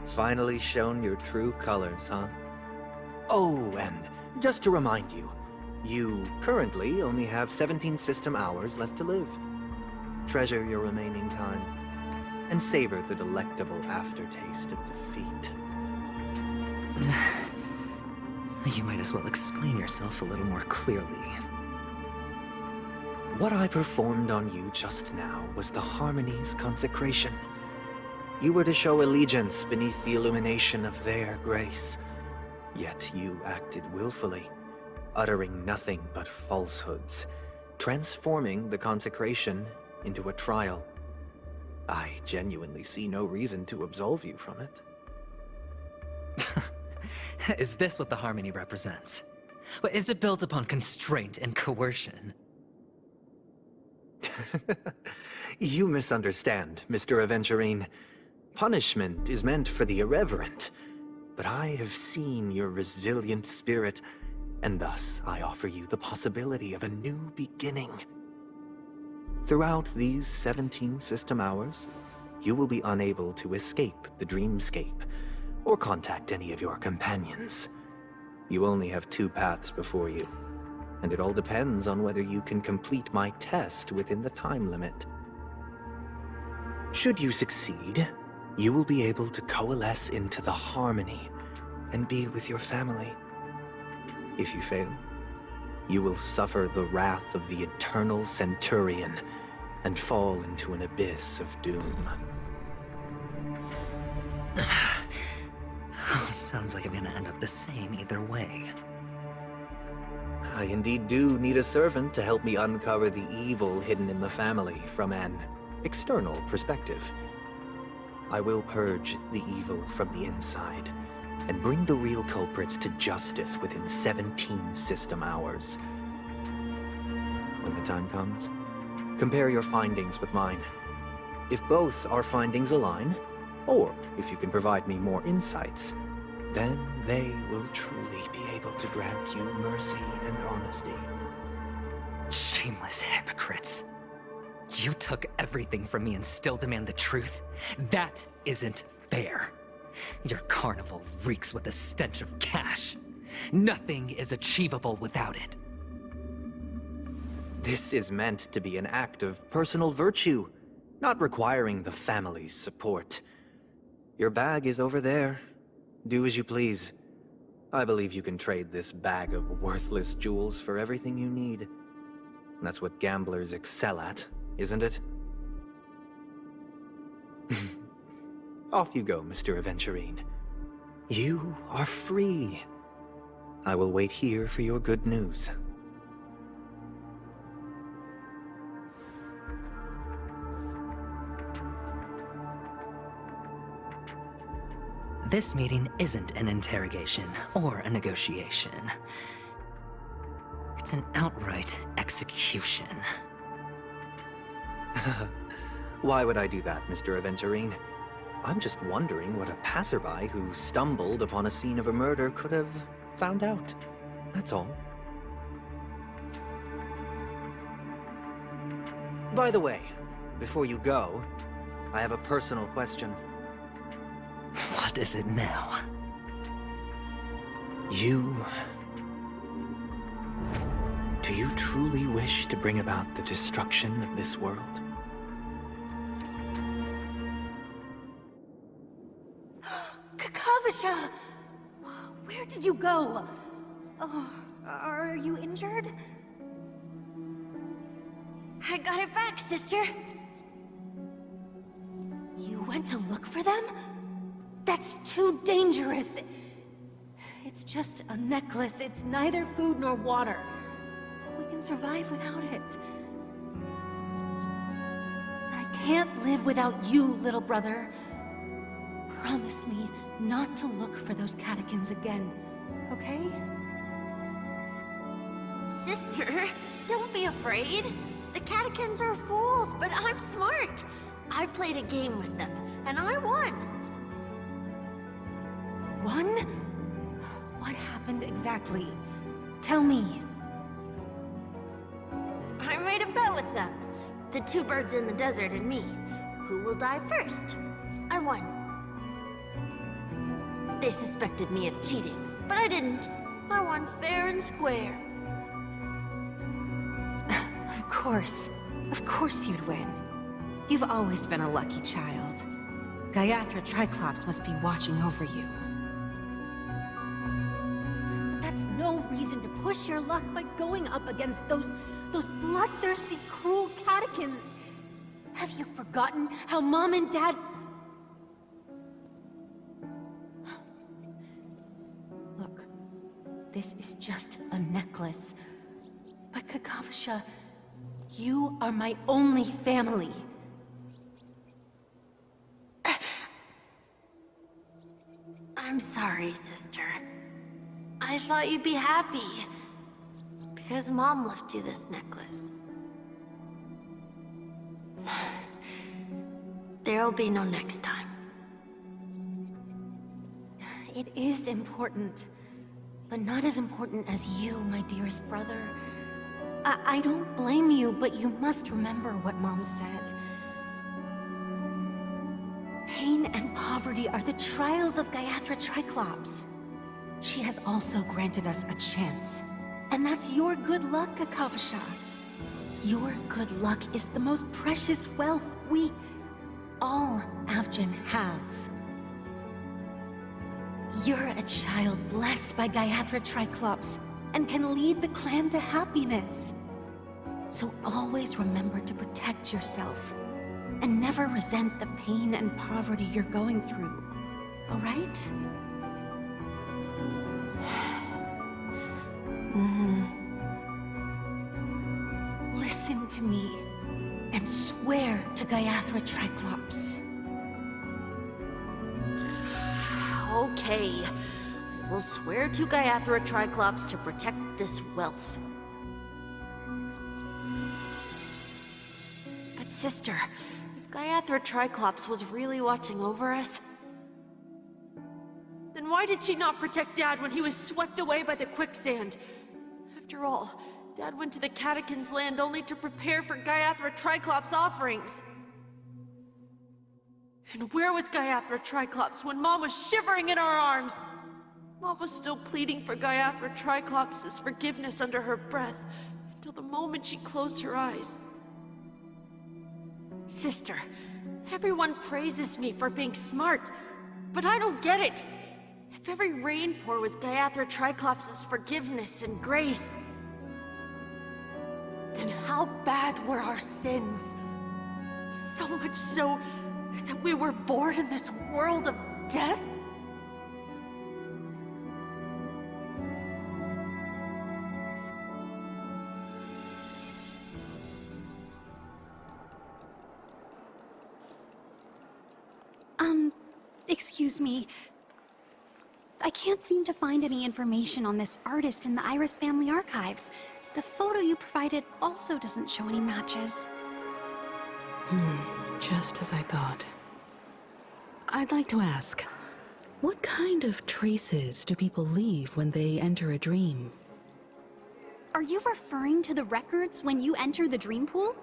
Finally shown your true colors, huh? Oh, and just to remind you, you currently only have 17 system hours left to live. Treasure your remaining time, and savor the delectable aftertaste of defeat. You might as well explain yourself a little more clearly. What I performed on you just now was the Harmony's consecration. You were to show allegiance beneath the illumination of their grace. Yet you acted willfully, uttering nothing but falsehoods, transforming the consecration into a trial. I genuinely see no reason to absolve you from it. Is this what the Harmony represents? But is it built upon constraint and coercion? You misunderstand, Mr. Adventurine. Punishment is meant for the irreverent, but I have seen your resilient spirit, and thus I offer you the possibility of a new beginning. Throughout these 17 system hours, you will be unable to escape the dreamscape, or contact any of your companions. You only have 2 paths before you, and it all depends on whether you can complete my test within the time limit. Should you succeed, you will be able to coalesce into the Harmony and be with your family. If you fail, you will suffer the wrath of the eternal Centurion and fall into an abyss of doom. Sounds like I'm gonna end up the same either way. I indeed do need a servant to help me uncover the evil hidden in the family from an external perspective. I will purge the evil from the inside and bring the real culprits to justice within 17 system hours. When the time comes, compare your findings with mine. If both our findings align, or if you can provide me more insights, then they will truly be able to grant you mercy and honesty. Shameless hypocrites. You took everything from me and still demand the truth? That isn't fair. Your carnival reeks with the stench of cash. Nothing is achievable without it. This is meant to be an act of personal virtue, not requiring the family's support. Your bag is over there. Do as you please. I believe you can trade this bag of worthless jewels for everything you need. That's what gamblers excel at, isn't it? Off you go, Mr. Adventurine. You are free. I will wait here for your good news. This meeting isn't an interrogation or a negotiation. It's an outright execution. Why would I do that, Mr. Adventurine? I'm just wondering what a passerby who stumbled upon a scene of a murder could have found out. That's all. By the way, before you go, I have a personal question. What is it now? Do you truly wish to bring about the destruction of this world? Kakavasha! Where did you go? Oh, are you injured? I got it back, sister. You went to look for them? That's too dangerous. It's just a necklace. It's neither food nor water. We can survive without it. But I can't live without you, little brother. Promise me not to look for those catechins again, okay? Sister, don't be afraid. The catechins are fools, but I'm smart. I played a game with them, and I won. Won? What happened exactly? Tell me. I made a bet with them. The two birds in the desert and me. Who will die first? I won. They suspected me of cheating, but I didn't. I won fair and square. Of course you'd win. You've always been a lucky child. Gaiathra Triclops must be watching over you. But that's no reason to push your luck by going up against those bloodthirsty, cruel catechins. Have you forgotten how Mom and Dad... Look, this is just a necklace. But Kakavasha, you are my only family. I'm sorry, sister. I thought you'd be happy. Because Mom left you this necklace. There'll be no next time. It is important, but not as important as you, my dearest brother. I don't blame you, but you must remember what Mom said. Pain and poverty are the trials of Gaiathra Triclops. She has also granted us a chance. And that's your good luck, Kakavasha. Your good luck is the most precious wealth we, all Avgin, have. You're a child blessed by Gaiathra Triclops and can lead the clan to happiness. So always remember to protect yourself and never resent the pain and poverty you're going through, all right? Listen to me and swear to Gaiathra Triclops. Okay. We'll swear to Gaiathra Triclops to protect this wealth. But sister, if Gaiathra Triclops was really watching over us, Then why did she not protect Dad when he was swept away by the quicksand? After all, Dad went to the Catechins' land only to prepare for Gaiathra Triclops' offerings. And where was Gaiathra Triclops when Mom was shivering in our arms? Mom was still pleading for Gaiathra Triclops' forgiveness under her breath, until the moment she closed her eyes. Sister, everyone praises me for being smart, but I don't get it. If every rainpour was Gaiathra Triclops' forgiveness and grace, then how bad were our sins? So much so that we were born in this world of death? Excuse me. I can't seem to find any information on this artist in the Iris family archives. The photo you provided also doesn't show any matches. Just as I thought. I'd like to ask, what kind of traces do people leave when they enter a dream? Are you referring to the records when you enter the dream pool?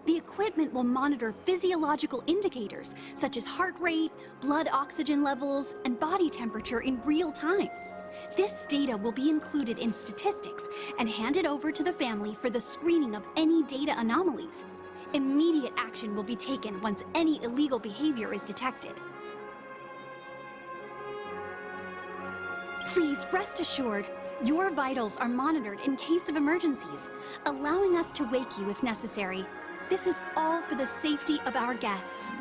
The equipment will monitor physiological indicators, such as heart rate, blood oxygen levels, and body temperature in real time. This data will be included in statistics and handed over to the family for the screening of any data anomalies. Immediate action will be taken once any illegal behavior is detected. Please rest assured, your vitals are monitored in case of emergencies, allowing us to wake you if necessary. This is all for the safety of our guests.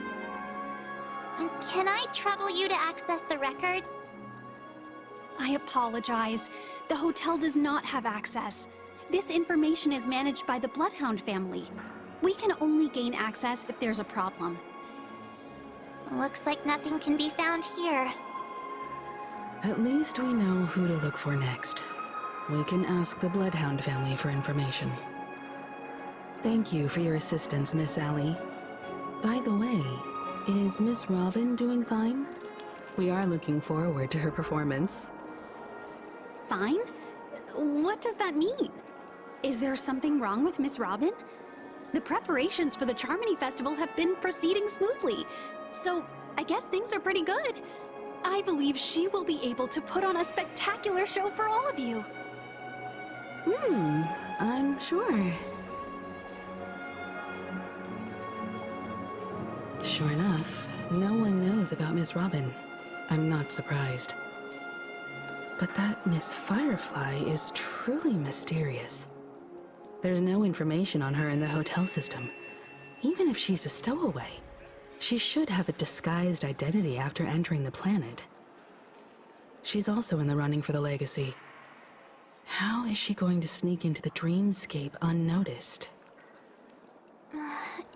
Can I trouble you to access the records? I apologize. The hotel does not have access. This information is managed by the Bloodhound family. We can only gain access if there's a problem. Looks like nothing can be found here. At least we know who to look for next. We can ask the Bloodhound family for information. Thank you for your assistance, Miss Allie. By the way, is Miss Robin doing fine? We are looking forward to her performance. Fine? What does that mean? Is there something wrong with Miss Robin? The preparations for the Charmony Festival have been proceeding smoothly, so I guess things are pretty good. I believe she will be able to put on a spectacular show for all of you. I'm sure. Sure enough, no one knows about Miss Robin. I'm not surprised. But that Miss Firefly is truly mysterious. There's no information on her in the hotel system. Even if she's a stowaway, she should have a disguised identity after entering the planet. She's also in the running for the legacy. How is she going to sneak into the dreamscape unnoticed?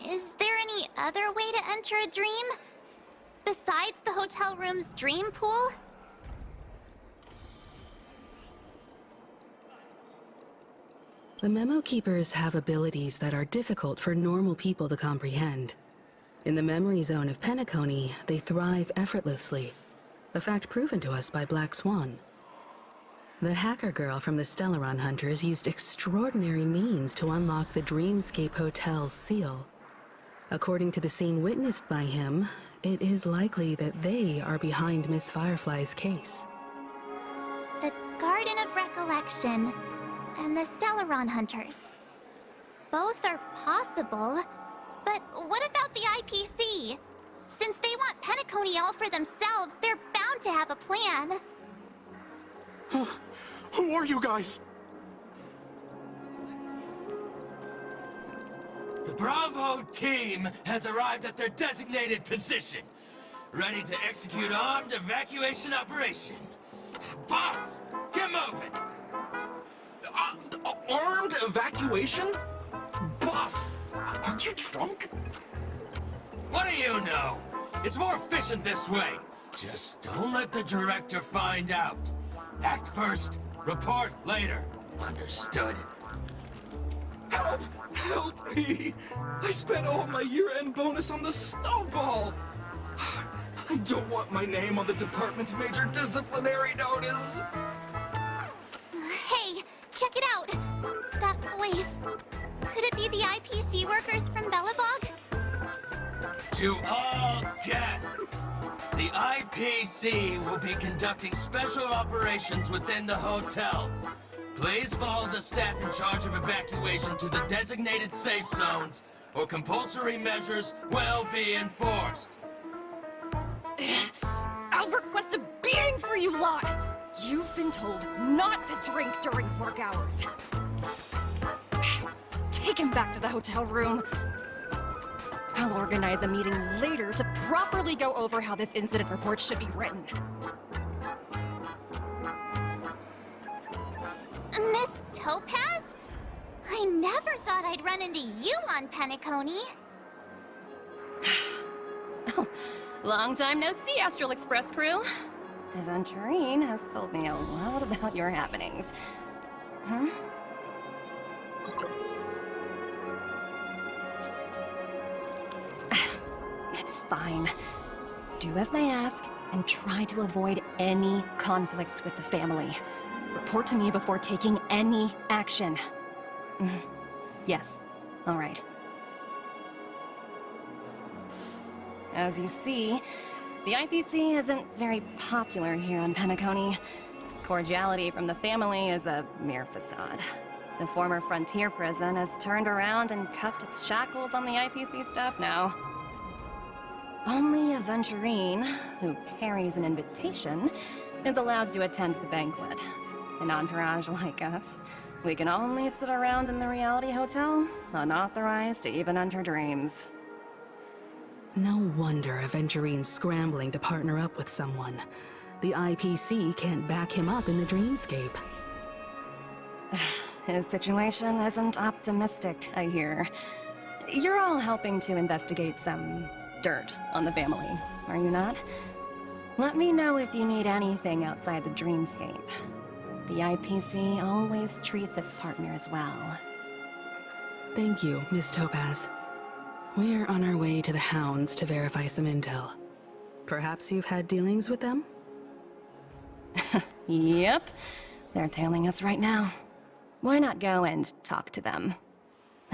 Is there any other way to enter a dream? Besides the hotel room's dream pool? The Memo Keepers have abilities that are difficult for normal people to comprehend. In the memory zone of Penacony, they thrive effortlessly, a fact proven to us by Black Swan. The hacker girl from the Stellaron Hunters used extraordinary means to unlock the Dreamscape Hotel's seal. According to the scene witnessed by him, it is likely that they are behind Miss Firefly's case. The Garden of Recollection and the Stellaron Hunters. Both are possible, but what about the IPC? Since they want Penacony all for themselves, they're bound to have a plan. Who are you guys? The Bravo team has arrived at their designated position, ready to execute armed evacuation operation. Boss, get moving! Armed evacuation? Boss, are you drunk? What do you know? It's more efficient this way. Just don't let the director find out. Act first, report later. Understood? Help! Help me! I spent all my year-end bonus on the snowball! I don't want my name on the department's major disciplinary notice! Hey, check it out! That case. Could it be the IPC workers from Bellabog? To all guests, the IPC will be conducting special operations within the hotel. Please follow the staff in charge of evacuation to the designated safe zones, or compulsory measures will be enforced. I'll request a beating for you lot! You've been told not to drink during work hours. Take him back to the hotel room. I'll organize a meeting later to properly go over how this incident report should be written. Miss Topaz? I never thought I'd run into you on Penacony. Long time no see, Astral Express crew. Adventurine has told me a lot about your happenings. Huh? It's fine. Do as they ask, and try to avoid any conflicts with the family. Report to me before taking any action. Yes. All right. As you see, the IPC isn't very popular here on Penacony. Cordiality from the family is a mere facade. The former frontier prison has turned around and cuffed its shackles on the IPC staff now. Only Adventurine, who carries an invitation, is allowed to attend the banquet. An entourage like us, we can only sit around in the reality hotel, unauthorized to even enter dreams. No wonder Adventurine's scrambling to partner up with someone. The IPC can't back him up in the dreamscape. His situation isn't optimistic, I hear. You're all helping to investigate some dirt on the family, are you not? Let me know if you need anything outside the dreamscape. The IPC always treats its partners well. Thank you, Miss Topaz. We're on our way to the Hounds to verify some intel. Perhaps you've had dealings with them? Yep. They're tailing us right now. Why not go and talk to them?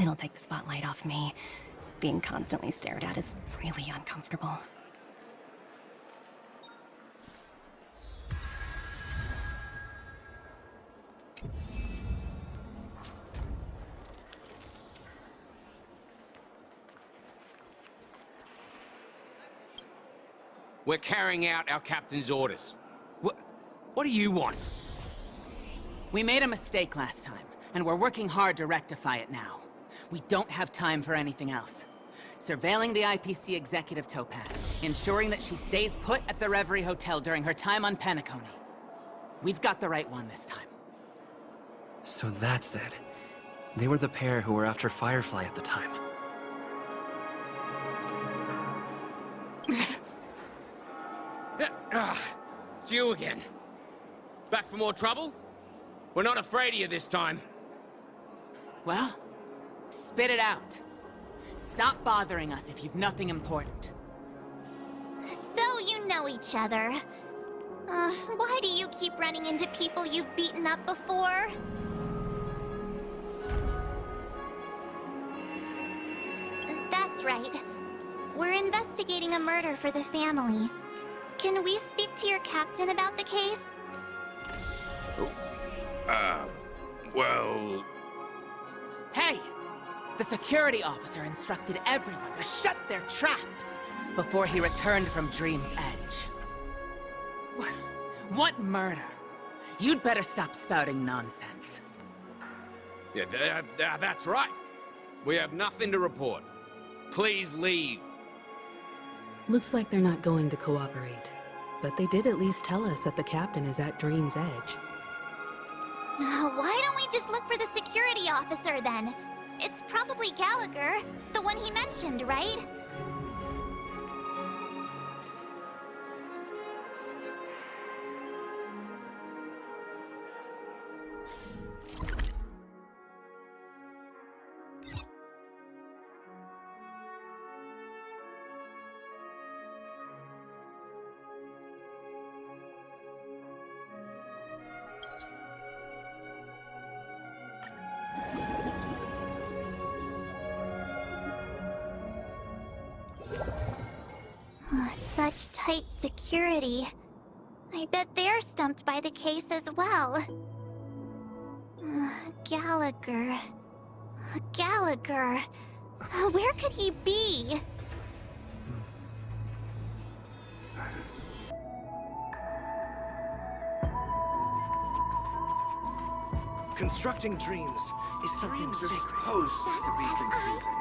It'll take the spotlight off me. Being constantly stared at is really uncomfortable. We're carrying out our captain's orders. What do you want? We made a mistake last time, and we're working hard to rectify it now. We don't have time for anything else. Surveilling the IPC executive Topaz, ensuring that she stays put at the Reverie Hotel during her time on Penacony. We've got the right one this time. So that's it. They were the pair who were after Firefly at the time. It's you again. Back for more trouble? We're not afraid of you this time. Well, spit it out. Stop bothering us if you've nothing important. So you know each other. Why do you keep running into people you've beaten up before? That's right. We're investigating a murder for the family. Can we speak to your captain about the case? Well... Hey! The security officer instructed everyone to shut their traps before he returned from Dream's Edge. What murder? You'd better stop spouting nonsense. Yeah, that's right. We have nothing to report. Please leave. Looks like they're not going to cooperate. But they did at least tell us that the captain is at Dream's Edge. Why don't we just look for the security officer then? It's probably Gallagher, the one he mentioned, right? Such tight security. I bet they're stumped by the case as well. Gallagher. Gallagher. Where could he be? Constructing dreams is something supposed to be confusing.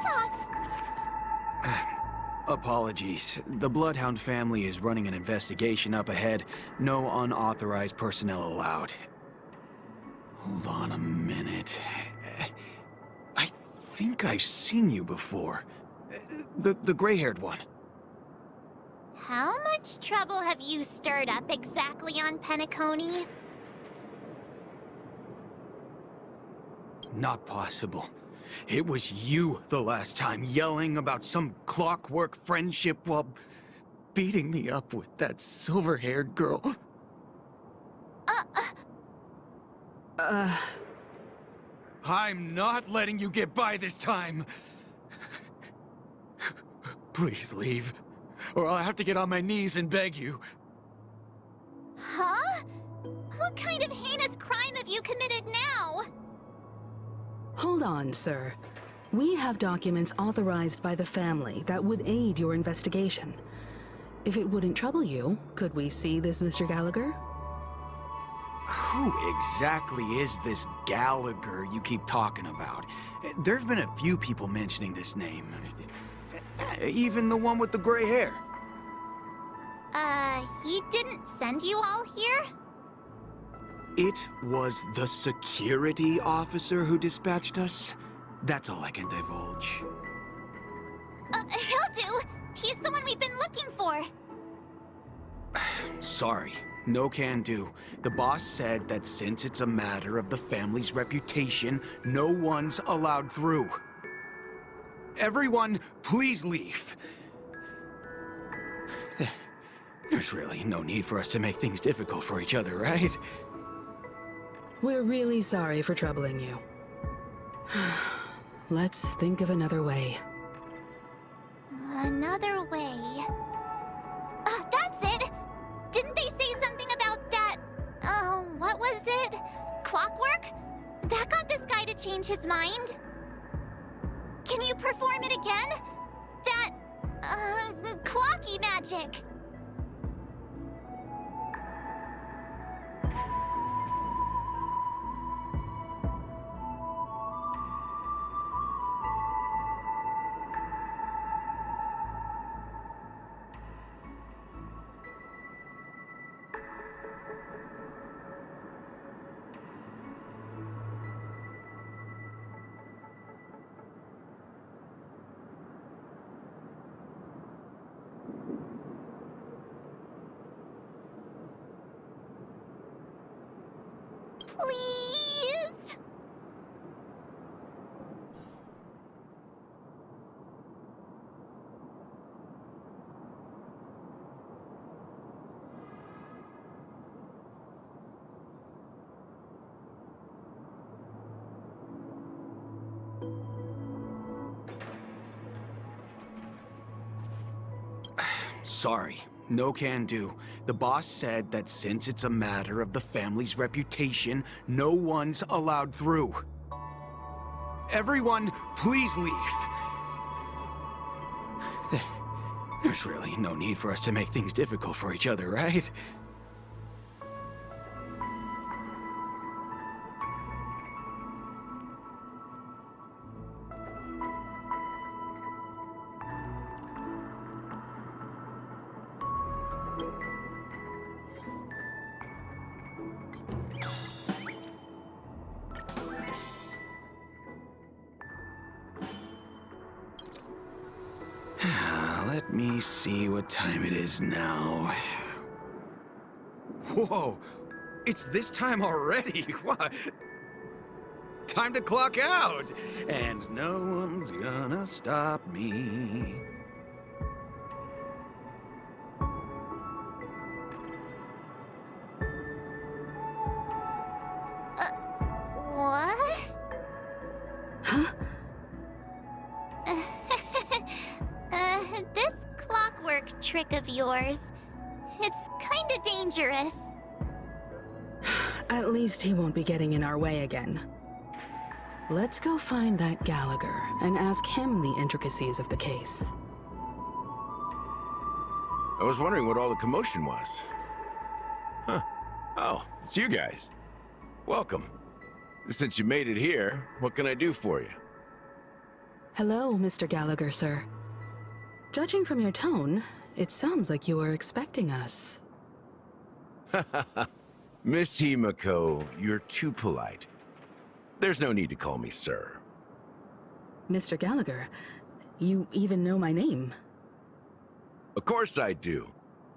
Apologies. The Bloodhound family is running an investigation up ahead. No unauthorized personnel allowed. Hold on a minute. I think I've seen you before. The gray-haired one. How much trouble have you stirred up exactly on Penacony? Not possible. It was you the last time, yelling about some clockwork friendship while beating me up with that silver-haired girl. I'm not letting you get by this time. Please leave, or I'll have to get on my knees and beg you. Huh? What kind of heinous crime have you committed now? Hold on, sir. We have documents authorized by the family that would aid your investigation. If it wouldn't trouble you, could we see this Mr. Gallagher? Who exactly is this Gallagher you keep talking about? There've been a few people mentioning this name. Even the one with the gray hair. He didn't send you all here? It was the security officer who dispatched us. That's all I can divulge. He'll do! He's the one we've been looking for! Sorry, no can do. The boss said that since it's a matter of the family's reputation, no one's allowed through. Everyone, please leave. There's really no need for us to make things difficult for each other, right? We're really sorry for troubling you. Let's think of another way. Another way... that's it! Didn't they say something about that... what was it? Clockwork? That got this guy to change his mind? Can you perform it again? That... clocky magic! Please? Sorry, no can do. The boss said that since it's a matter of the family's reputation, no one's allowed through. Everyone, please leave. There's really no need for us to make things difficult for each other, right? Let me see what time it is now. Whoa! It's this time already? What? Time to clock out! And no one's gonna stop me. What? This clockwork dark trick of yours. It's kinda dangerous. At least he won't be getting in our way again. Let's go find that Gallagher and ask him the intricacies of the case. I was wondering what all the commotion was. Huh. Oh, it's you guys. Welcome. Since you made it here, what can I do for you? Hello, Mr. Gallagher, sir. Judging from your tone, it sounds like you were expecting us. Miss Himiko, you're too polite. There's no need to call me sir. Mr. Gallagher, you even know my name. Of course I do.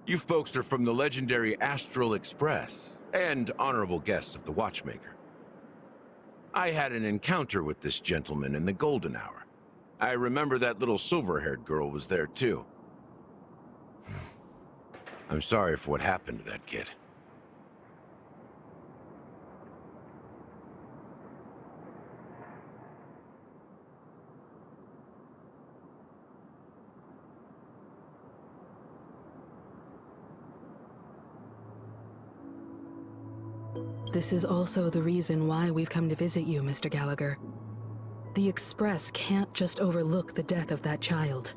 You folks are from the legendary Astral Express, and honorable guests of the Watchmaker. I had an encounter with this gentleman in the Golden Hour. I remember that little silver-haired girl was there too. I'm sorry for what happened to that kid. This is also the reason why we've come to visit you, Mr. Gallagher. The Express can't just overlook the death of that child.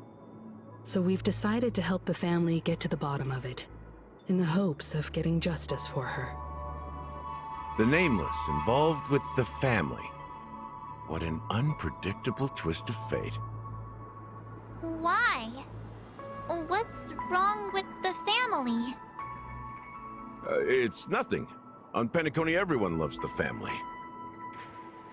So we've decided to help the family get to the bottom of it, in the hopes of getting justice for her. The Nameless involved with the family. What an unpredictable twist of fate. Why? What's wrong with the family? It's nothing. On Penacony, everyone loves the family.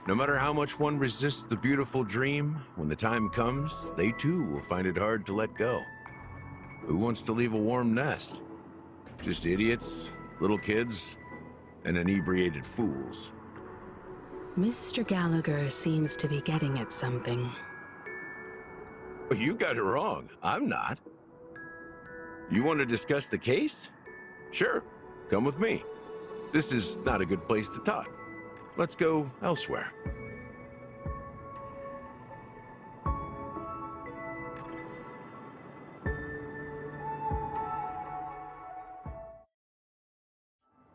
No matter how much one resists the beautiful dream, when the time comes, they too will find it hard to let go. Who wants to leave a warm nest? Just idiots, little kids, and inebriated fools. Mr. Gallagher seems to be getting at something. You got it wrong. I'm not. You want to discuss the case? Sure, come with me. This is not a good place to talk. Let's go elsewhere.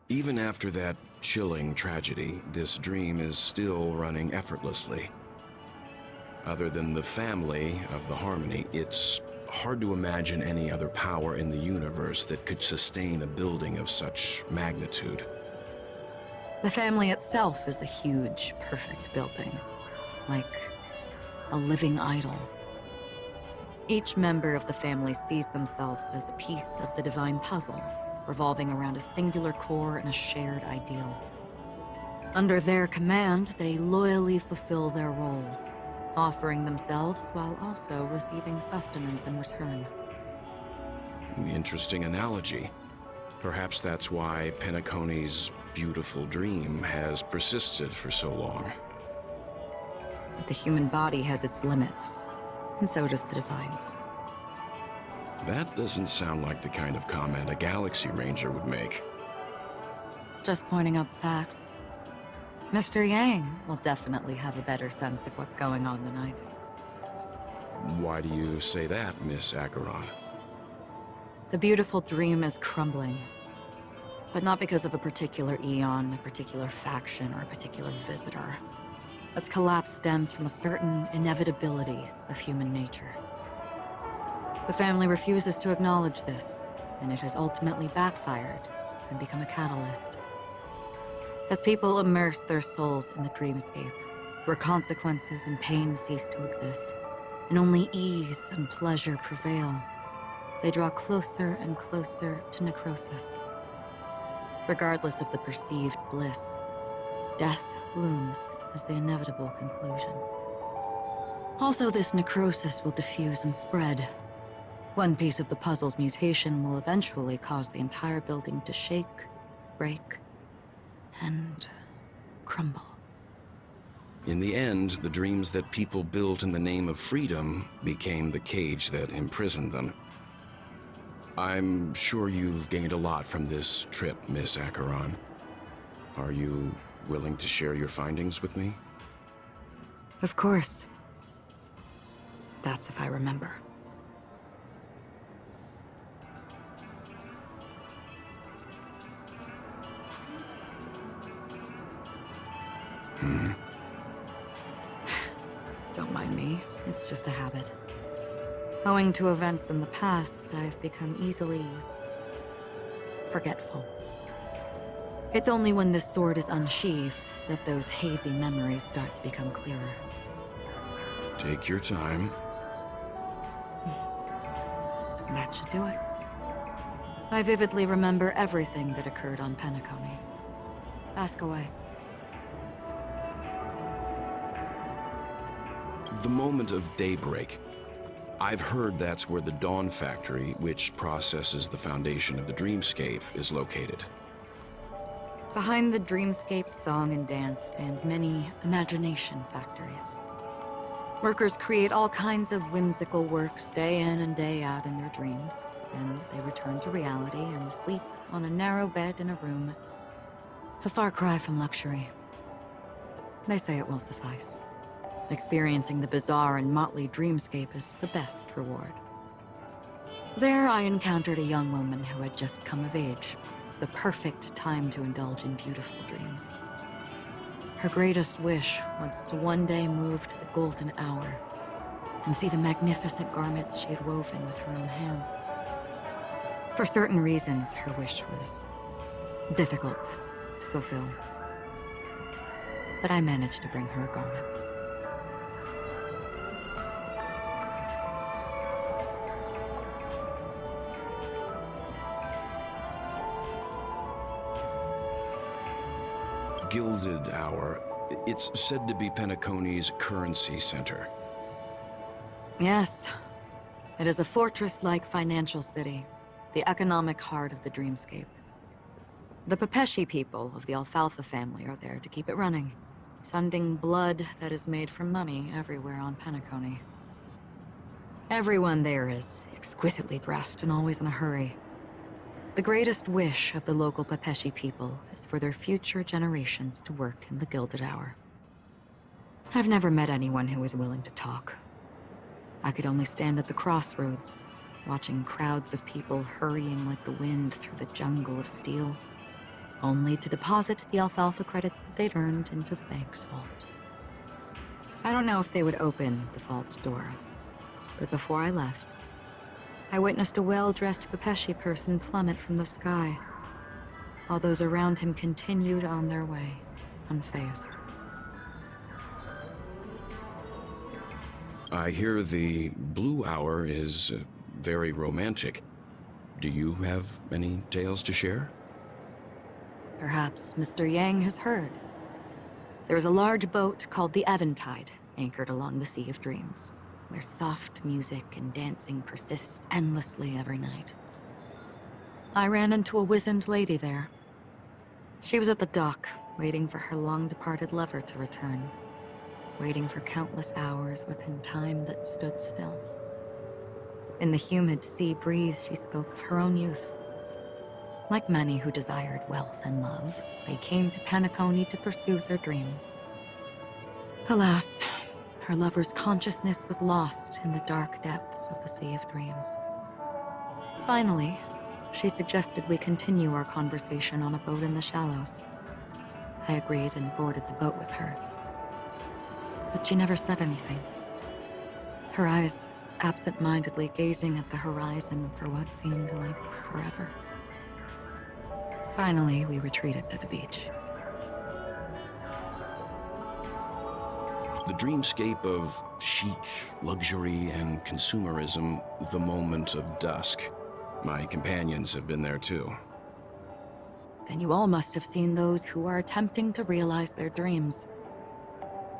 Even after that chilling tragedy, this dream is still running effortlessly. Other than the family of the Harmony, it's hard to imagine any other power in the universe that could sustain a building of such magnitude. The family itself is a huge, perfect building, like a living idol. Each member of the family sees themselves as a piece of the divine puzzle, revolving around a singular core and a shared ideal. Under their command, they loyally fulfill their roles, offering themselves while also receiving sustenance in return. Interesting analogy. Perhaps that's why Penacony's beautiful dream has persisted for so long. But the human body has its limits, and so does the Divine's. That doesn't sound like the kind of comment a Galaxy Ranger would make. Just pointing out the facts. Mr. Yang will definitely have a better sense of what's going on than I do. Why do you say that, Miss Acheron? The beautiful dream is crumbling. But not because of a particular eon, a particular faction, or a particular visitor. Its collapse stems from a certain inevitability of human nature. The family refuses to acknowledge this, and it has ultimately backfired and become a catalyst. As people immerse their souls in the dreamscape, where consequences and pain cease to exist, and only ease and pleasure prevail, they draw closer and closer to necrosis. Regardless of the perceived bliss, death looms as the inevitable conclusion. Also, this necrosis will diffuse and spread. One piece of the puzzle's mutation will eventually cause the entire building to shake, break, and crumble. In the end, the dreams that people built in the name of freedom became the cage that imprisoned them. I'm sure you've gained a lot from this trip, Miss Acheron. Are you willing to share your findings with me? Of course. That's if I remember. mind me. It's just a habit. Owing to events in the past, I've become easily forgetful. It's only when this sword is unsheathed that those hazy memories start to become clearer. Take your time. That should do it. I vividly remember everything that occurred on Penacony. Ask away. The moment of daybreak. I've heard that's where the Dawn Factory, which processes the foundation of the dreamscape, is located. Behind the dreamscape's song and dance stand many imagination factories. Workers create all kinds of whimsical works day in and day out in their dreams. Then they return to reality and sleep on a narrow bed in a room. A far cry from luxury. They say it will suffice. Experiencing the bizarre and motley dreamscape is the best reward. There I encountered a young woman who had just come of age. The perfect time to indulge in beautiful dreams. Her greatest wish was to one day move to the golden hour and see the magnificent garments she had woven with her own hands. For certain reasons, her wish was difficult to fulfill. But I managed to bring her a garment. Gilded Hour. It's said to be Penacony's currency center. Yes. It is a fortress-like financial city, the economic heart of the dreamscape. The Pepeshi people of the Alfalfa family are there to keep it running, sending blood that is made from money everywhere on Penacony. Everyone there is exquisitely dressed and always in a hurry. The greatest wish of the local Pepeshi people is for their future generations to work in the Gilded Hour. I've never met anyone who is willing to talk. I could only stand at the crossroads, watching crowds of people hurrying like the wind through the jungle of steel, only to deposit the alfalfa credits that they'd earned into the bank's vault. I don't know if they would open the vault's door, but before I left, I witnessed a well-dressed Pepeshi person plummet from the sky, while those around him continued on their way, unfazed. I hear the Blue Hour is very romantic. Do you have any tales to share? Perhaps Mr. Yang has heard. There is a large boat called the Eventide, anchored along the Sea of Dreams, where soft music and dancing persist endlessly every night. I ran into a wizened lady there. She was at the dock, waiting for her long-departed lover to return, waiting for countless hours within time that stood still. In the humid sea breeze, she spoke of her own youth. Like many who desired wealth and love, they came to Penacony to pursue their dreams. Alas, her lover's consciousness was lost in the dark depths of the Sea of Dreams. Finally, she suggested we continue our conversation on a boat in the shallows. I agreed and boarded the boat with her. But she never said anything. Her eyes absent-mindedly gazing at the horizon for what seemed like forever. Finally, we retreated to the beach. The dreamscape of chic, luxury, and consumerism, the moment of dusk. My companions have been there too. Then you all must have seen those who are attempting to realize their dreams.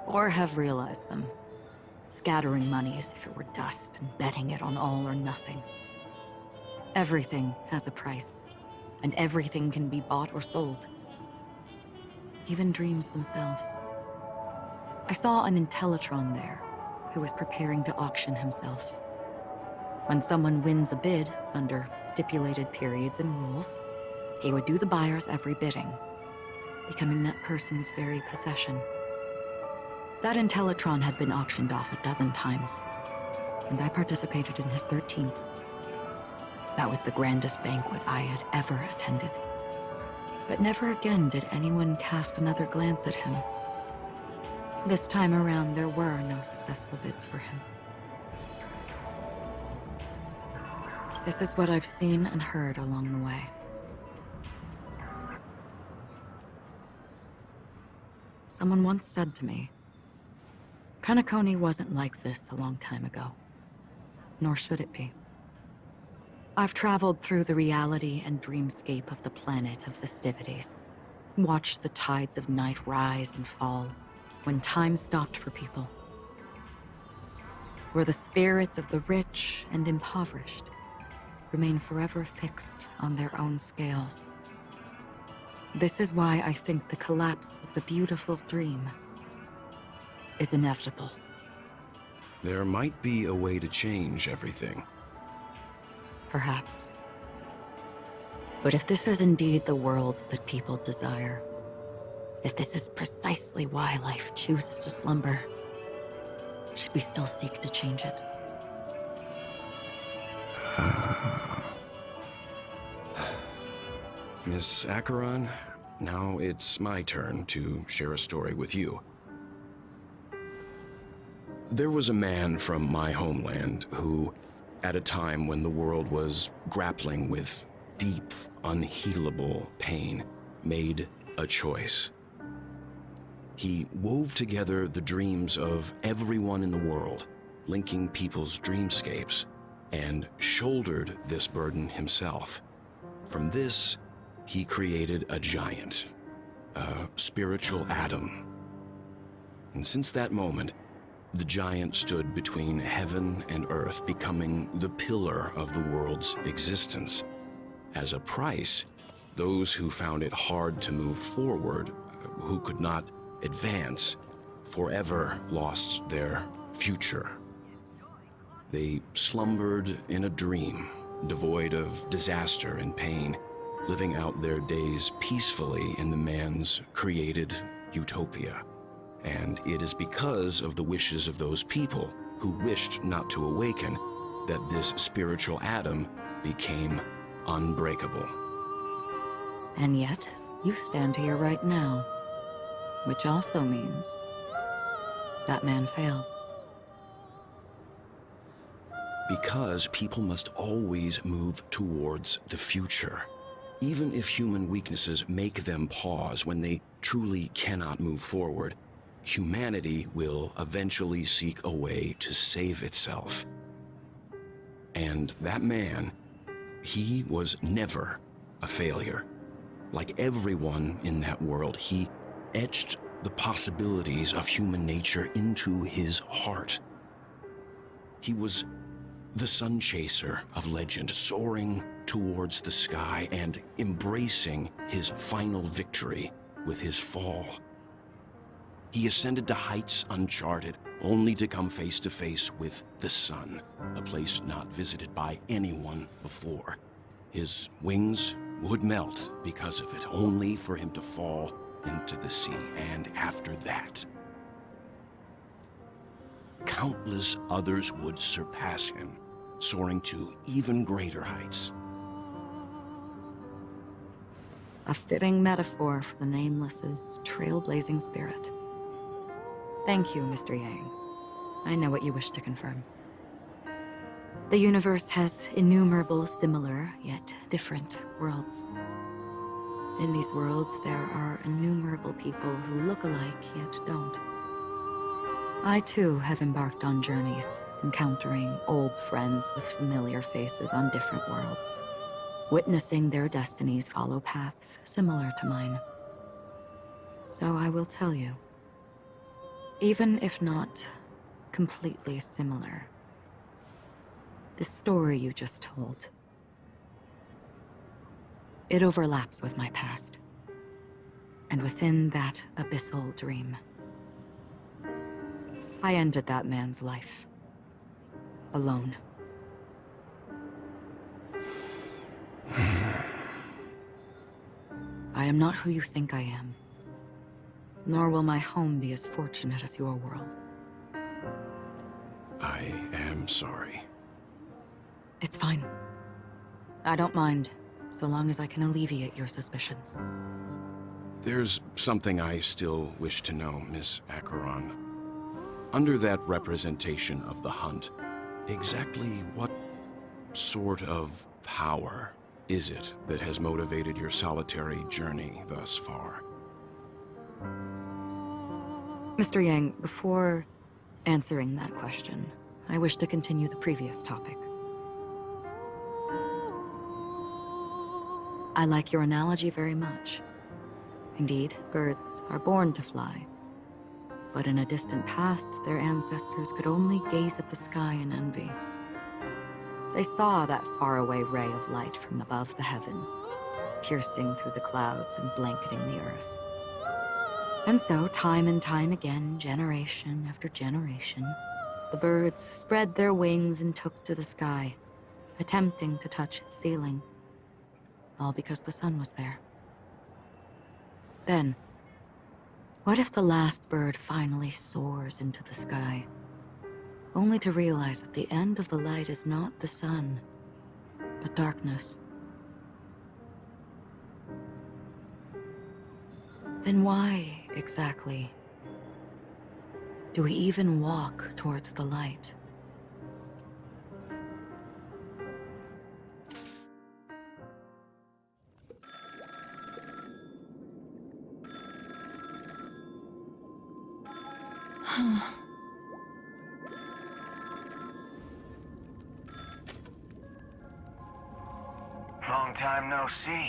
Or have realized them. Scattering money as if it were dust and betting it on all or nothing. Everything has a price, and everything can be bought or sold. Even dreams themselves. I saw an Intellitron there, who was preparing to auction himself. When someone wins a bid, under stipulated periods and rules, he would do the buyer's every bidding, becoming that person's very possession. That Intellitron had been auctioned off 12 times, and I participated in his 13th. That was the grandest banquet I had ever attended. But never again did anyone cast another glance at him. This time around, there were no successful bids for him. This is what I've seen and heard along the way. Someone once said to me, Penacony wasn't like this a long time ago. Nor should it be. I've traveled through the reality and dreamscape of the planet of festivities. Watched the tides of night rise and fall when time stopped for people. Where the spirits of the rich and impoverished remain forever fixed on their own scales. This is why I think the collapse of the beautiful dream is inevitable. There might be a way to change everything. Perhaps. But if this is indeed the world that people desire, if this is precisely why life chooses to slumber, should we still seek to change it? Miss Acheron, now it's my turn to share a story with you. There was a man from my homeland who, at a time when the world was grappling with deep, unhealable pain, made a choice. He wove together the dreams of everyone in the world, linking people's dreamscapes, and shouldered this burden himself. From this, he created a giant, a spiritual atom. And since that moment, the giant stood between heaven and earth, becoming the pillar of the world's existence. As a price, those who found it hard to move forward, who could not advance, forever lost their future. They slumbered in a dream, devoid of disaster and pain, living out their days peacefully in the man's created utopia. And it is because of the wishes of those people who wished not to awaken that this spiritual atom became unbreakable. And yet, you stand here right now, which also means that man failed. Because people must always move towards the future. Even if human weaknesses make them pause when they truly cannot move forward, humanity will eventually seek a way to save itself. And that man, he was never a failure. Like everyone in that world, he etched the possibilities of human nature into his heart. He was the sun chaser of legend, soaring towards the sky and embracing his final victory with his fall. He ascended to heights uncharted, only to come face to face with the sun, a place not visited by anyone before. His wings would melt because of it, only for him to fall into the sea. And after that, countless others would surpass him, soaring to even greater heights. A fitting metaphor for the Nameless's trailblazing spirit. Thank you, Mr. Yang. I know what you wish to confirm. The universe has innumerable similar, yet different worlds. In these worlds, there are innumerable people who look alike, yet don't. I too have embarked on journeys, encountering old friends with familiar faces on different worlds, witnessing their destinies follow paths similar to mine. So I will tell you, even if not completely similar, the story you just told, it overlaps with my past. And within that abyssal dream, I ended that man's life. Alone. I am not who you think I am. Nor will my home be as fortunate as your world. I am sorry. It's fine. I don't mind, so long as I can alleviate your suspicions. There's something I still wish to know, Miss Acheron. Under that representation of the hunt, exactly what sort of power is it that has motivated your solitary journey thus far? Mr. Yang, before answering that question, I wish to continue the previous topic. I like your analogy very much. Indeed, birds are born to fly. But in a distant past, their ancestors could only gaze at the sky in envy. They saw that faraway ray of light from above the heavens, piercing through the clouds and blanketing the earth. And so, time and time again, generation after generation, the birds spread their wings and took to the sky, attempting to touch its ceiling, all because the sun was there. Then, what if the last bird finally soars into the sky, only to realize that the end of the light is not the sun, but darkness? Then why, exactly, do we even walk towards the light? Long time no see.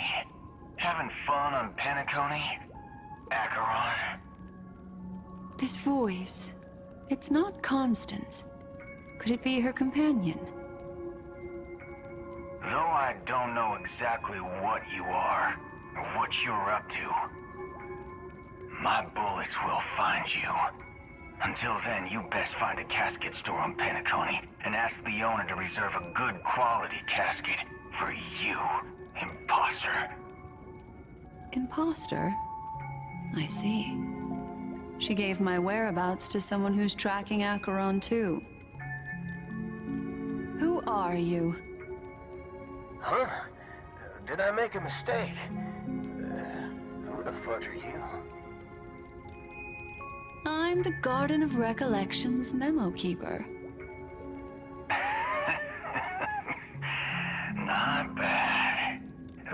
Having fun on Penacony? Acheron? This voice, it's not Constance. Could it be her companion? Though I don't know exactly what you are, or what you're up to, my bullets will find you. Until then, you best find a casket store on Penacony and ask the owner to reserve a good quality casket for you, imposter. Imposter? I see. She gave my whereabouts to someone who's tracking Acheron too. Who are you? Huh? Did I make a mistake? Who the fudge are you? I'm the Garden of Recollection's memo keeper. Not bad.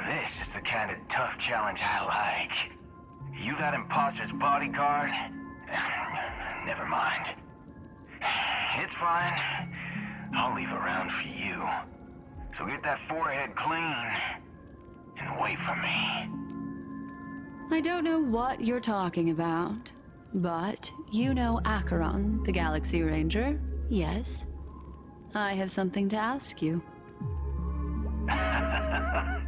This is the kind of tough challenge I like. You that imposter's bodyguard? Never mind. It's fine. I'll leave a round for you. So get that forehead clean and wait for me. I don't know what you're talking about, but you know Acheron, the Galaxy Ranger, yes? I have something to ask you. Are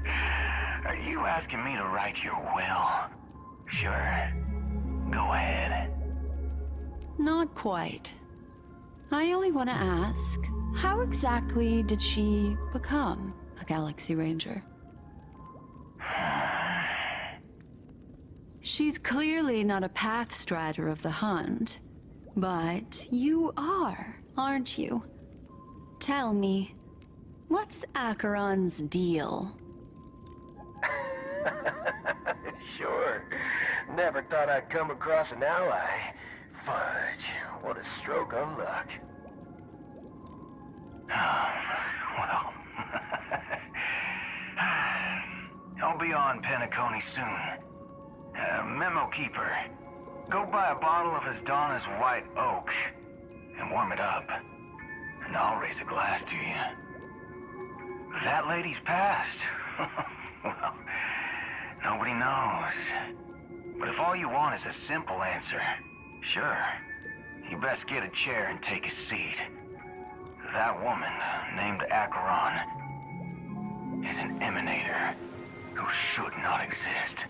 you asking me to write your will? Sure. Go ahead. Not quite. I only want to ask, how exactly did she become a Galaxy Ranger? She's clearly not a path strider of the hunt, but you are, aren't you? Tell me, what's Acheron's deal? Sure. Never thought I'd come across an ally. Fudge, what a stroke of luck. Well, I'll be on Penacony soon. Memo keeper, go buy a bottle of his Donna's White Oak and warm it up, and I'll raise a glass to you. That lady's passed. Well, nobody knows. But if all you want is a simple answer, sure, you best get a chair and take a seat. That woman, named Acheron, is an emanator who should not exist.